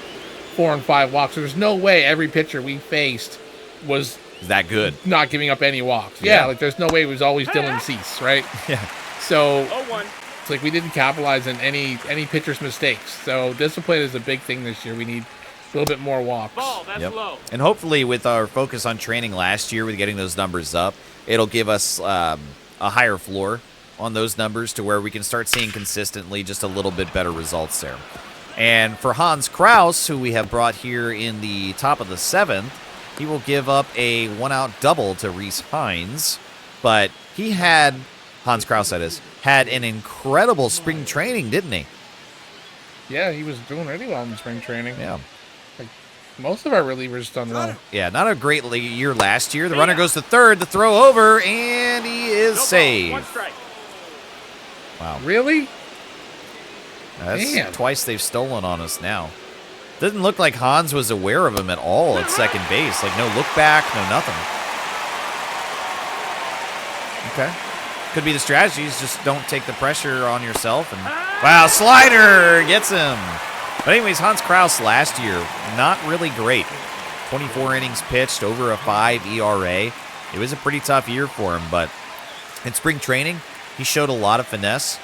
4 and 5 walks. There's no way every pitcher we faced was Is that good? not giving up any walks. Yeah. Yeah, like there's no way it was always Dylan Cease, right? Yeah. So 0-1. it's like we didn't capitalize on any pitcher's mistakes. So discipline is a big thing this year. We need a little bit more walks. Ball, that's Yep. low. And hopefully, with our focus on training last year, with getting those numbers up, it'll give us a higher floor on those numbers to where we can start seeing consistently just a little bit better results there. And for Hans Kraus, who we have brought here in the top of the 7th, he will give up a 1-out double to Reese Hines. But he had, Hans Kraus that is, had an incredible spring training, didn't he? Yeah, he was doing really well in spring training. Yeah. Most of our relievers done well. Yeah, not a great year last year. The runner goes to third, the throw over, and he is No ball, saved. 1 strike. Wow. Really? That's Man. twice they've stolen on us now. Doesn't look like Hans was aware of him at all at second base. Like, no look back, no nothing. Okay. Could be the strategy is just don't take the pressure on yourself. And wow, slider gets him. But anyways, Hans Kraus last year, not really great. 24 innings pitched, over a 5 ERA. It was a pretty tough year for him, but in spring training, he showed a lot of finesse,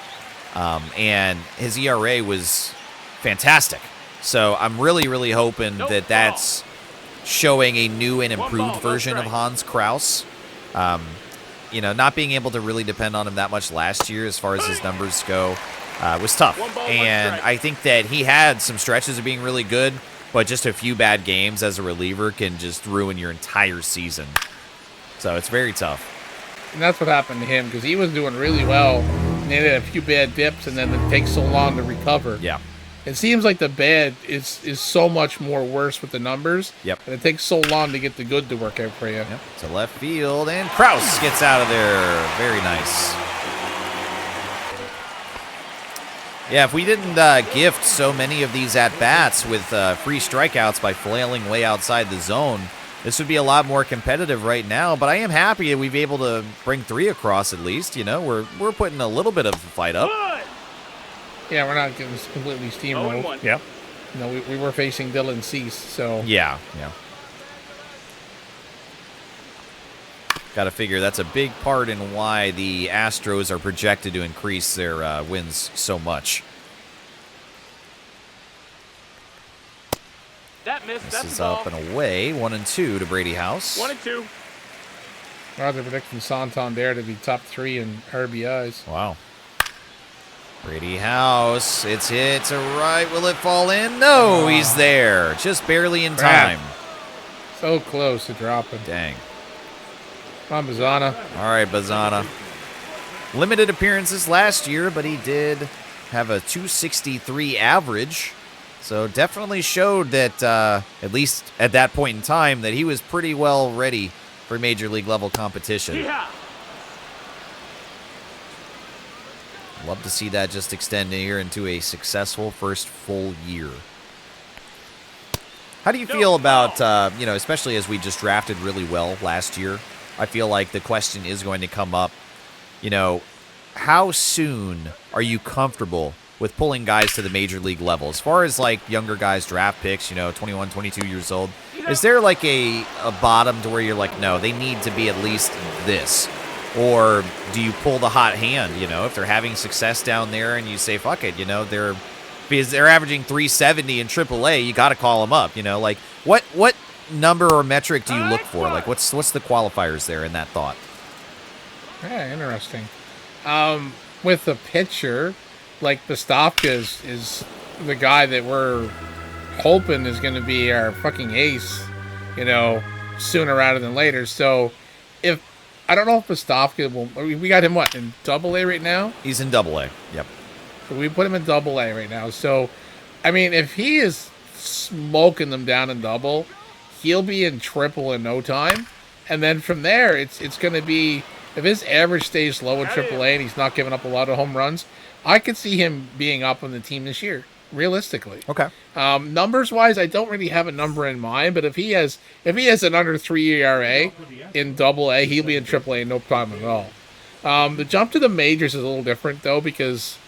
and his ERA was fantastic. So I'm really, really hoping that that's showing a new and improved version of Hans Kraus. You know, not being able to really depend on him that much last year as far as his numbers go was tough. 1 ball, 1 And strike. I think that he had some stretches of being really good, but just a few bad games as a reliever can just ruin your entire season. So it's very tough. And that's what happened to him because he was doing really well. And then had a few bad dips, and then it takes so long to recover. Yeah. It seems like the bad is so much more worse with the numbers. Yep. And it takes so long to get the good to work out for you. Yep. To left field, and Kraus gets out of there. Very nice. Yeah, if we didn't gift so many of these at-bats with free strikeouts by flailing way outside the zone, this would be a lot more competitive right now. But I am happy that we've been able to bring 3 across at least. You know, we're putting a little bit of a fight up. Good. Yeah, we're not getting completely steamrolled. 0-1. Yep. You know, we were facing Dylan Cease, so Yeah, yeah. Got to figure that's a big part in why the Astros are projected to increase their wins so much. That missed. This That's is the ball. up and away. 1-2 to Brady House. 1 and 2. Roger predicting Santander to be top 3 in RBIs. Wow. Brady House. It's hit to right. Will it fall in? No, he's there. Just barely in time. So close to dropping. Dang. Come on, Bazana. All right, Bazana. Limited appearances last year, but he did have a 263 average. So definitely showed that, at least at that point in time, that he was pretty well ready for major league level competition. Yeehaw. Love to see that just extend here into a successful first full year. How do you feel about, especially as we just drafted really well last year? I feel like the question is going to come up, how soon are you comfortable with pulling guys to the major league level? As far as like younger guys draft picks, 21, 22 years old, is there like a bottom to where you're like, no, they need to be at least this? Or do you pull the hot hand, if they're having success down there and you say, fuck it, because they're averaging 370 in AAA, you got to call them up, like what number or metric do you look for? Like what's the qualifiers there in that thought? Yeah, interesting. With the pitcher, like Bostapka is the guy that we're hoping is going to be our fucking ace, sooner rather than later. So I don't know if Bostapka will. We got him in Double A right now. He's in Double A. Yep. So we put him in Double A right now. So, I mean, if he is smoking them down in Double, he'll be in triple in no time. And then from there, it's going to be, if his average stays low in AAA and he's not giving up a lot of home runs, I could see him being up on the team this year, realistically. Okay. Numbers wise, I don't really have a number in mind, but if he has an under 3 ERA in AA, he'll be in AAA no problem at all. The jump to the majors is a little different though, because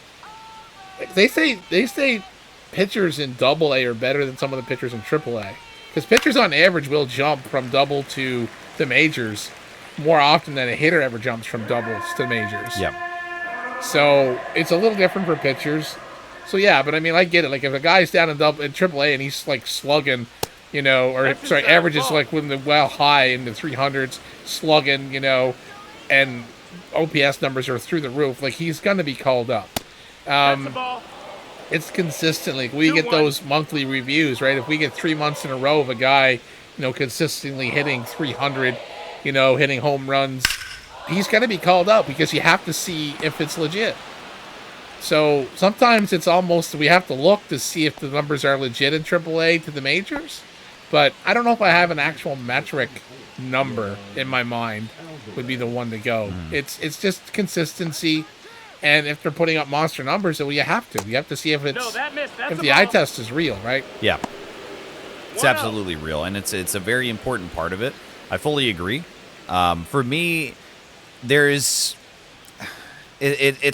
they say pitchers in AA are better than some of the pitchers in AAA. Because pitchers on average will jump from double to the majors more often than a hitter ever jumps from doubles to majors. Yeah. So it's a little different for pitchers. So yeah, but I mean, I get it. Like if a guy's down in AAA and he's like slugging, averages like with the high in the 300s, slugging, and OPS numbers are through the roof. Like he's gonna be called up. That's the ball. It's consistently. We get those monthly reviews, right? If we get 3 months in a row of a guy, consistently hitting 300, hitting home runs, he's going to be called up because you have to see if it's legit. So sometimes it's almost, we have to look to see if the numbers are legit in AAA to the majors. But I don't know if I have an actual metric number in my mind would be the one to go. It's just consistency. And if they're putting up monster numbers, then you have to. You have to see if it's if the eye test is real, right? Yeah. It's absolutely real, and it's a very important part of it. I fully agree. For me, it's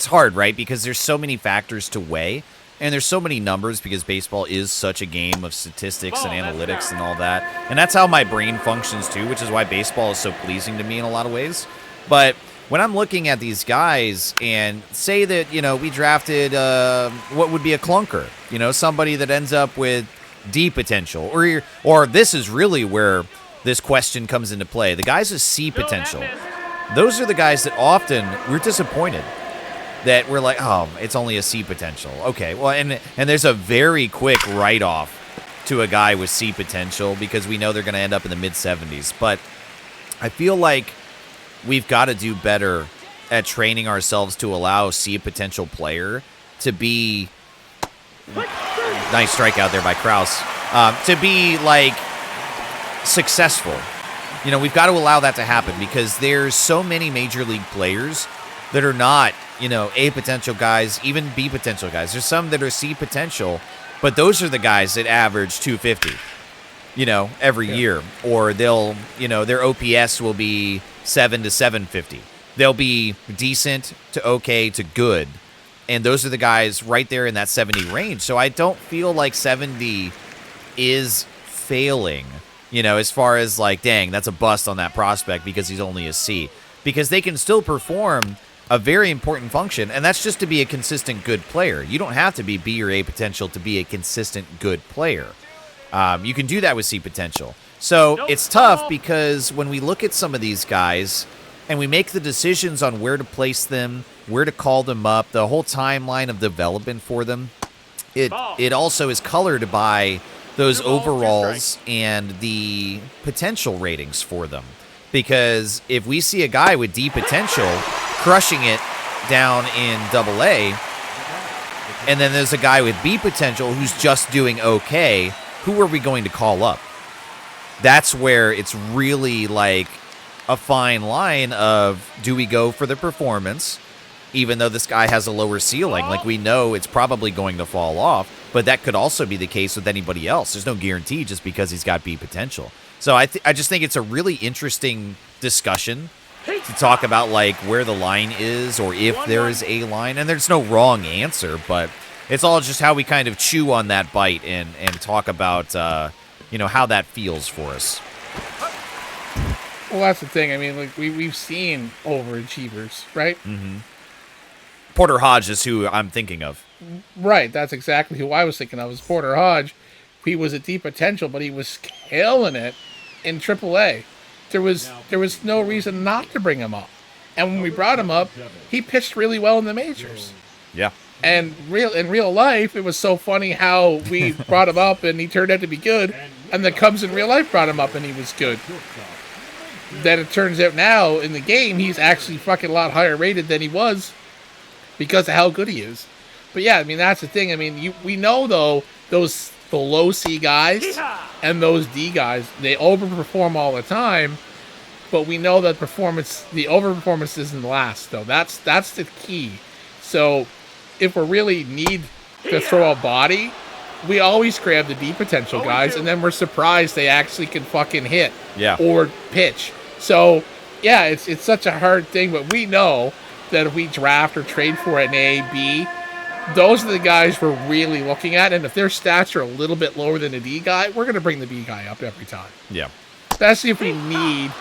hard, right? Because there's so many factors to weigh, and there's so many numbers because baseball is such a game of statistics and analytics and all that. And that's how my brain functions too, which is why baseball is so pleasing to me in a lot of ways. But when I'm looking at these guys and say that, we drafted what would be a clunker, somebody that ends up with D potential, or this is really where this question comes into play. The guys with C potential, those are the guys that often we're disappointed that we're like, oh, it's only a C potential. Okay, well, and there's a very quick write-off to a guy with C potential because we know they're going to end up in the mid-70s. But I feel like we've got to do better at training ourselves to allow C potential player to be nice strikeout there by Krause, to be like successful. We've got to allow that to happen because there's so many major league players that are not, A potential guys, even B potential guys. There's some that are C potential, but those are the guys that average 250, every year, or they'll, their OPS will be 7 to 750. They'll be decent to okay to good. And those are the guys right there in that 70 range. So I don't feel like 70 is failing, as far as like, dang, that's a bust on that prospect because he's only a C. Because they can still perform a very important function, and that's just to be a consistent good player. You don't have to be B or A potential to be a consistent good player. You can do that with C potential. So it's tough because when we look at some of these guys and we make the decisions on where to place them, where to call them up, the whole timeline of development for them, it also is colored by those overalls and the potential ratings for them. Because if we see a guy with D potential crushing it down in AA, and then there's a guy with B potential who's just doing okay, who are we going to call up? That's where it's really like a fine line of, do we go for the performance, even though this guy has a lower ceiling? Like, we know it's probably going to fall off, but that could also be the case with anybody else. There's no guarantee just because he's got B potential. So I just think it's a really interesting discussion to talk about, like, where the line is or if there is a line. And there's no wrong answer, but it's all just how we kind of chew on that bite and talk about, how that feels for us. Well, that's the thing. I mean, like we've seen overachievers, right? Mm-hmm. Porter Hodge is who I'm thinking of. Right. That's exactly who I was thinking of. Was Porter Hodge. He was a deep potential, but he was killing it in AAA. There was no reason not to bring him up. And when we brought him up, he pitched really well in the majors. Yeah. And in real life, it was so funny how we brought him up and he turned out to be good, and the Cubs in real life brought him up and he was good. Then it turns out now in the game, he's actually fucking a lot higher rated than he was because of how good he is. But yeah, I mean, that's the thing. I mean, we know, though, those the low C guys and those D guys, they overperform all the time. But we know that the overperformance doesn't last, though. That's the key. So if we really need to throw a body, we always grab the D potential guys, and then we're surprised they actually can fucking hit or pitch. So, yeah, it's such a hard thing, but we know that if we draft or trade for an A, B, those are the guys we're really looking at, and if their stats are a little bit lower than the D guy, we're going to bring the B guy up every time. Yeah. Especially if we need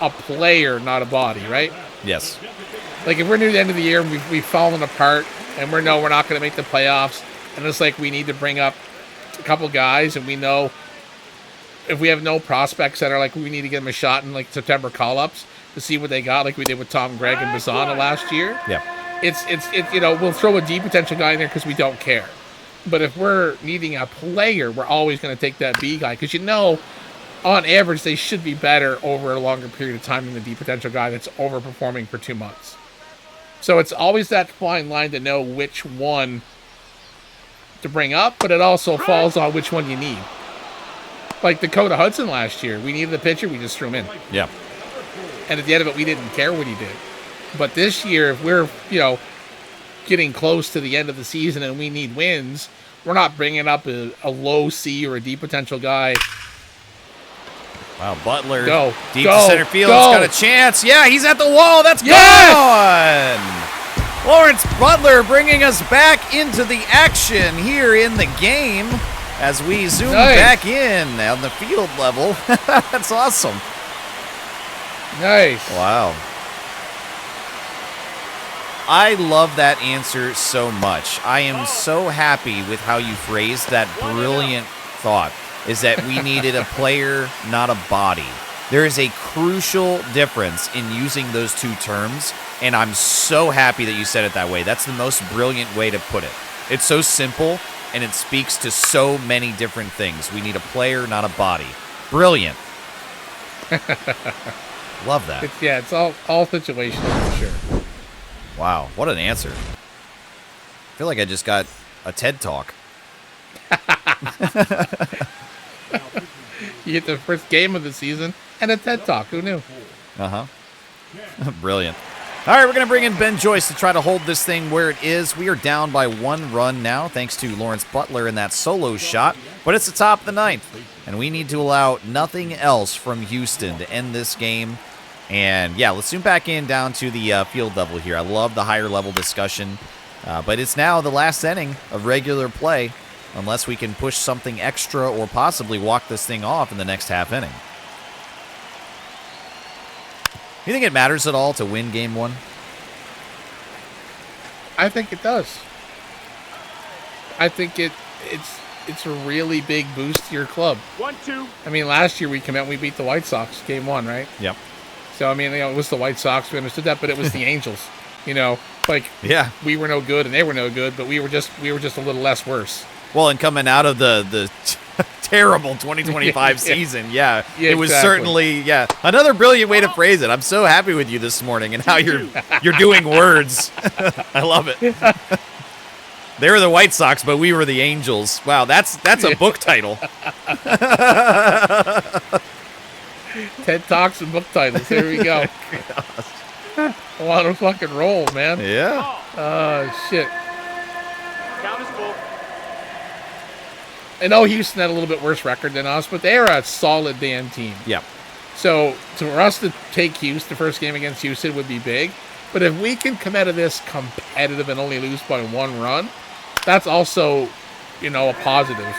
a player, not a body, right? Yes. Like if we're near the end of the year and we've fallen apart and we're not going to make the playoffs, and it's like we need to bring up a couple guys, and we know if we have no prospects that are like we need to give them a shot in like September call-ups to see what they got, like we did with Tom Gregg and Bazzana last year. Yeah. It's we'll throw a D potential guy in there because we don't care. But if we're needing a player, we're always going to take that B guy because on average, they should be better over a longer period of time than the D potential guy that's overperforming for 2 months. So it's always that fine line to know which one to bring up, but it also falls on which one you need. Like Dakota Hudson last year, we needed a pitcher, we just threw him in. Yeah. And at the end of it, we didn't care what he did. But this year, if we're, getting close to the end of the season and we need wins, we're not bringing up a low C or a D potential guy. Wow, Butler deep to center field. He's got a chance. Yeah, he's at the wall. That's yes! gone. Lawrence Butler bringing us back into the action here in the game as we zoom back in on the field level. That's awesome. Nice. Wow. I love that answer so much. I am so happy with how you phrased that brilliant thought. Is that we needed a player, not a body. There is a crucial difference in using those two terms, and I'm so happy that you said it that way. That's the most brilliant way to put it. It's so simple, and it speaks to so many different things. We need a player, not a body. Brilliant. Love that. It's all situational for sure. Wow, what an answer. I feel like I just got a TED Talk. You get the first game of the season and a TED Talk. Who knew? Uh-huh. Brilliant. All right, we're going to bring in Ben Joyce to try to hold this thing where it is. We are down by 1 run now, thanks to Lawrence Butler in that solo shot. But it's the top of the 9th, and we need to allow nothing else from Houston to end this game. And, yeah, let's zoom back in down to the field level here. I love the higher level discussion, but it's now the last inning of regular play, unless we can push something extra or possibly walk this thing off in the next half inning. You think it matters at all to win Game 1? I think it does. I think it's a really big boost to your club. 1-2. I mean, last year we came out and we beat the White Sox Game 1, right? Yep. So, I mean, it was the White Sox. We understood that, but it was the Angels. Yeah. We were no good and they were no good, but we were just a little less worse. Well, and coming out of the terrible 2025 season, it was certainly, another brilliant way to phrase it. I'm so happy with you this morning and how you're doing words. I love it. They were the White Sox, but we were the Angels. Wow, that's a book title. TED Talks and book titles. Here we go. A lot of fucking roll, man. Yeah. Shit. Count is full. I know Houston had a little bit worse record than us, but they are a solid damn team. Yeah. So for us to take Houston, the first game against Houston would be big. But if we can come out of this competitive and only lose by 1 run, that's also, a positive.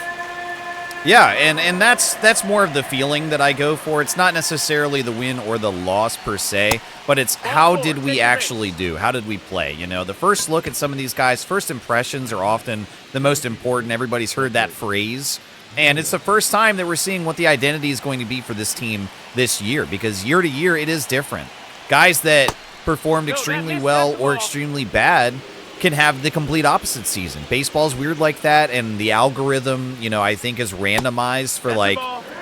Yeah, and that's more of the feeling that I go for. It's not necessarily the win or the loss per se, but it's how did we actually do? How did we play? The first look at some of these guys, first impressions are often the most important. Everybody's heard that phrase. And it's the first time that we're seeing what the identity is going to be for this team this year, because year to year it is different. Guys that performed extremely well or extremely bad can have the complete opposite season. Baseball's weird like that, and the algorithm, I think is randomized for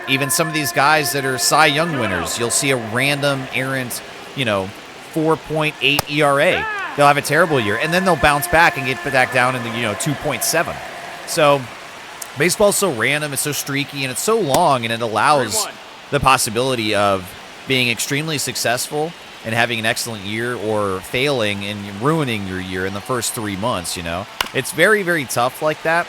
even some of these guys that are Cy Young winners. You'll see a random errant, 4.8 ERA. They'll have a terrible year, and then they'll bounce back and get back down into, 2.7. So Baseball's so random, it's so streaky, and it's so long, and it allows 3-1. the possibility of being extremely successful and having an excellent year, or failing and ruining your year in the first 3 months, It's very, very tough like that.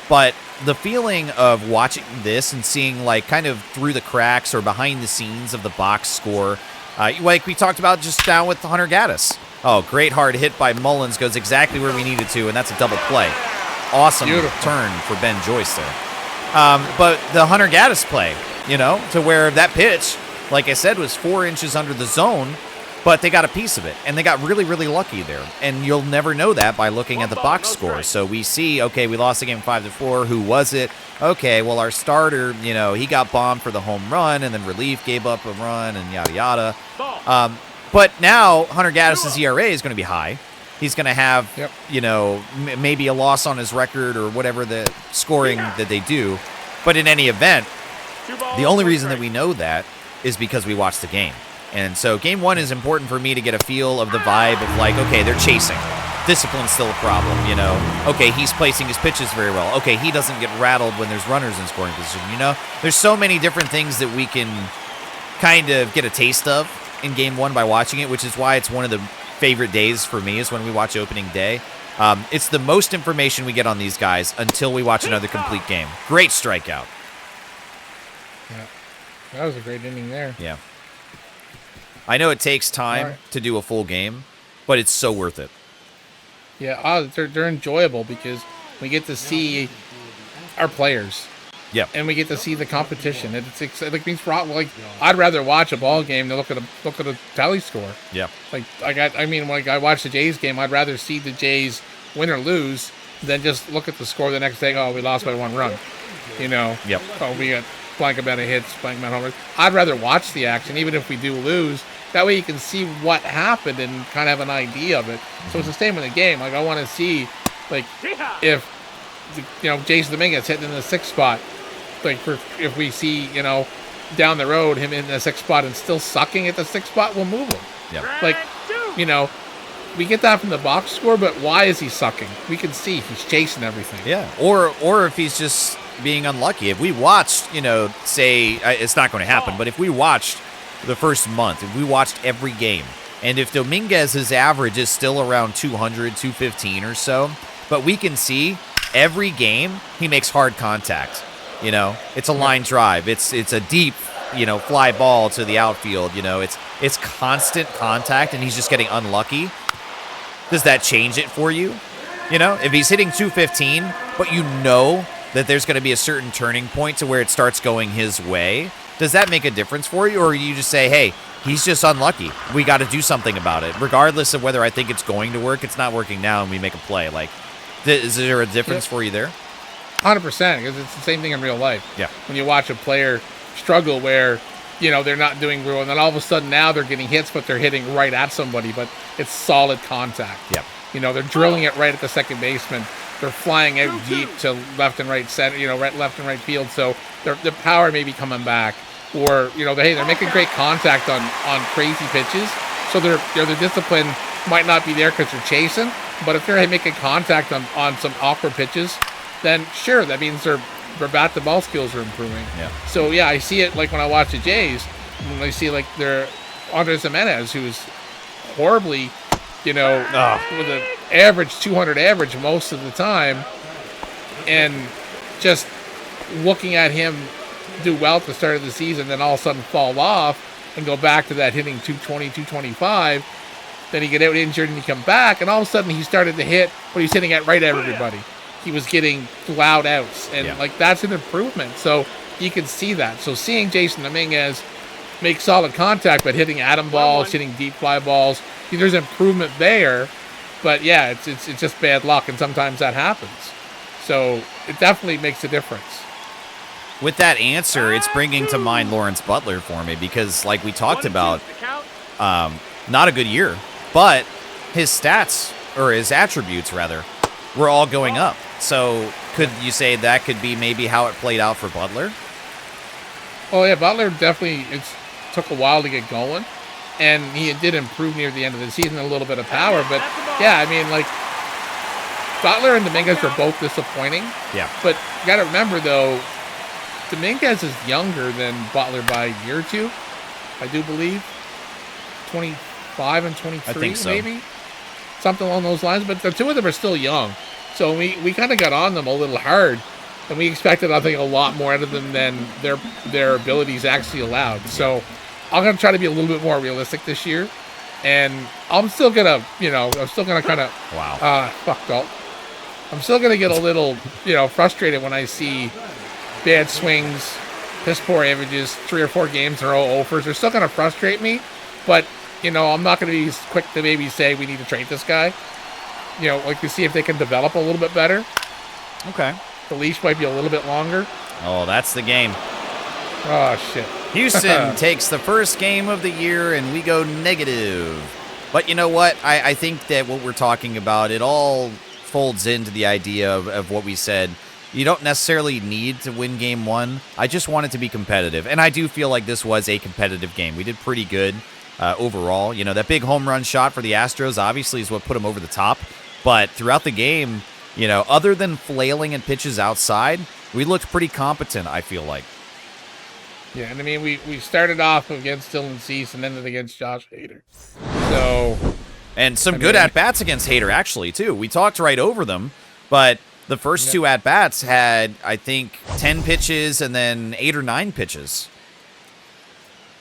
But the feeling of watching this and seeing, like, kind of through the cracks or behind the scenes of the box score, like we talked about just now with Hunter Gaddis. Oh, great hard hit by Mullins, goes exactly where we needed to, and that's a double play. Awesome Beautiful turn for Ben Joyce there. But the Hunter Gaddis play, to where that pitch, like I said, was 4 inches under the zone, but they got a piece of it, and they got really, really lucky there. And you'll never know that by looking at the box score. So we see, okay, we lost the game 5-4. Who was it? Okay, well, our starter, he got bombed for the home run, and then relief gave up a run, and yada, yada. But now Hunter Gaddis' ERA is going to be high. He's going to have, maybe a loss on his record or whatever the scoring that they do. But in any event, the only reason that we know that is because we watched the game. And so game 1 is important for me to get a feel of the vibe of, like, okay, they're chasing. Discipline's still a problem, Okay, he's placing his pitches very well. Okay, he doesn't get rattled when there's runners in scoring position, There's so many different things that we can kind of get a taste of in game 1 by watching it, which is why it's one of the favorite days for me is when we watch opening day. It's the most information we get on these guys until we watch another complete game. Great strikeout. Yeah, that was a great inning there. Yeah. I know it takes time to do a full game, but it's so worth it. Yeah, they're enjoyable because we get to see our players. Yeah. And we get to see the competition. Like I'd rather watch a ball game than look at a tally score. Yeah. Like I watch the Jays game, I'd rather see the Jays win or lose than just look at the score the next day. Oh, we lost by 1 run. Yep. Oh, we got blank amount of hits, blank amount of homers. I'd rather watch the action, even if we do lose. That way you can see what happened and kind of have an idea of it. So it's the same in the game. Like I want to see, like, if Jason Dominguez hitting in the 6th spot, like if we see down the road him in the 6th spot and still sucking at the 6th spot, we'll move him. Yeah. Like we get that from the box score, but why is he sucking? We can see he's chasing everything. Yeah. Or if he's just being unlucky. If we watched, say it's not going to happen, but if we watched the first month, if we watched every game, and if Dominguez's average is still around 200, 215 or so, but we can see every game he makes hard contact. It's a line drive. It's a deep, fly ball to the outfield. It's constant contact, and he's just getting unlucky. Does that change it for you? If he's hitting 215, but that there's going to be a certain turning point to where it starts going his way, does that make a difference for you? Or you just say, hey, he's just unlucky. We got to do something about it. Regardless of whether I think it's going to work, it's not working now, and we make a play. Like, is there a difference for you there? 100%, because it's the same thing in real life. Yeah. When you watch a player struggle where, they're not doing real, and then all of a sudden now they're getting hits, but they're hitting right at somebody, but it's solid contact. Yeah. They're drilling it right at the second baseman. They're flying out deep to left and right center, left and right field, so the power may be coming back. Or, they're making great contact on crazy pitches, so their discipline might not be there because they're chasing, but if they're making contact on some awkward pitches, then sure, that means their bat-to-ball skills are improving. Yeah. So, yeah, I see it like when I watch the Jays, when I see like their Andres Jimenez, who's horribly, with an average 200 average most of the time, and just looking at him do well at the start of the season, then all of a sudden fall off and go back to that hitting 220, 225. Then he get out injured and he come back, and all of a sudden he started to hit, but he's hitting at right at everybody. He was getting loud outs, and that's an improvement. So you can see that. So seeing Jason Dominguez make solid contact, but hitting atom balls, hitting deep fly balls, there's improvement there. But yeah, it's just bad luck, and sometimes that happens. So it definitely makes a difference. With that answer, it's bringing to mind Lawrence Butler for me because, like we talked about, not a good year, but his stats, or his attributes rather, were all going up. So could you say that could be maybe how it played out for Butler? Oh yeah, Butler definitely, it took a while to get going, and he did improve near the end of the season, a little bit of power, but yeah, I mean, like, Butler and Dominguez were both disappointing. Yeah. But you got to remember, though, Dominguez is younger than Butler by a year or two, I do believe. 25 and 23, I think so. maybe? Something along those lines. But the two of them are still young. So we kind of got on them a little hard. And we expected, I think, a lot more out of them than their abilities actually allowed. So I'm going to try to be a little bit more realistic this year. And I'm still going to, kind of... Wow. Fuck, Galt. I'm still going to get a little, frustrated when I see bad swings, piss poor averages, 3 or 4 games in a row offers. They're still going to frustrate me. But, I'm not going to be quick to maybe say we need to trade this guy. To see if they can develop a little bit better. Okay. The leash might be a little bit longer. Oh, that's the game. Oh, shit. Houston takes the first game of the year, and we go negative. But you know what? I think that what we're talking about, it all folds into the idea of what we said. You don't necessarily need to win game 1. I just want it to be competitive. And I do feel like this was a competitive game. We did pretty good overall. That big home run shot for the Astros obviously is what put them over the top. But throughout the game, other than flailing at pitches outside, we looked pretty competent, I feel like. Yeah, and I mean, we started off against Dylan Cease and ended against Josh Hader. So... And some good at-bats against Hader, actually, too. We talked right over them, but the first 2 at-bats had, I think, 10 pitches and then 8 or 9 pitches.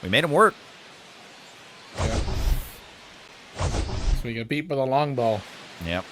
We made them work. Yeah. So we got beat with a long ball. Yep.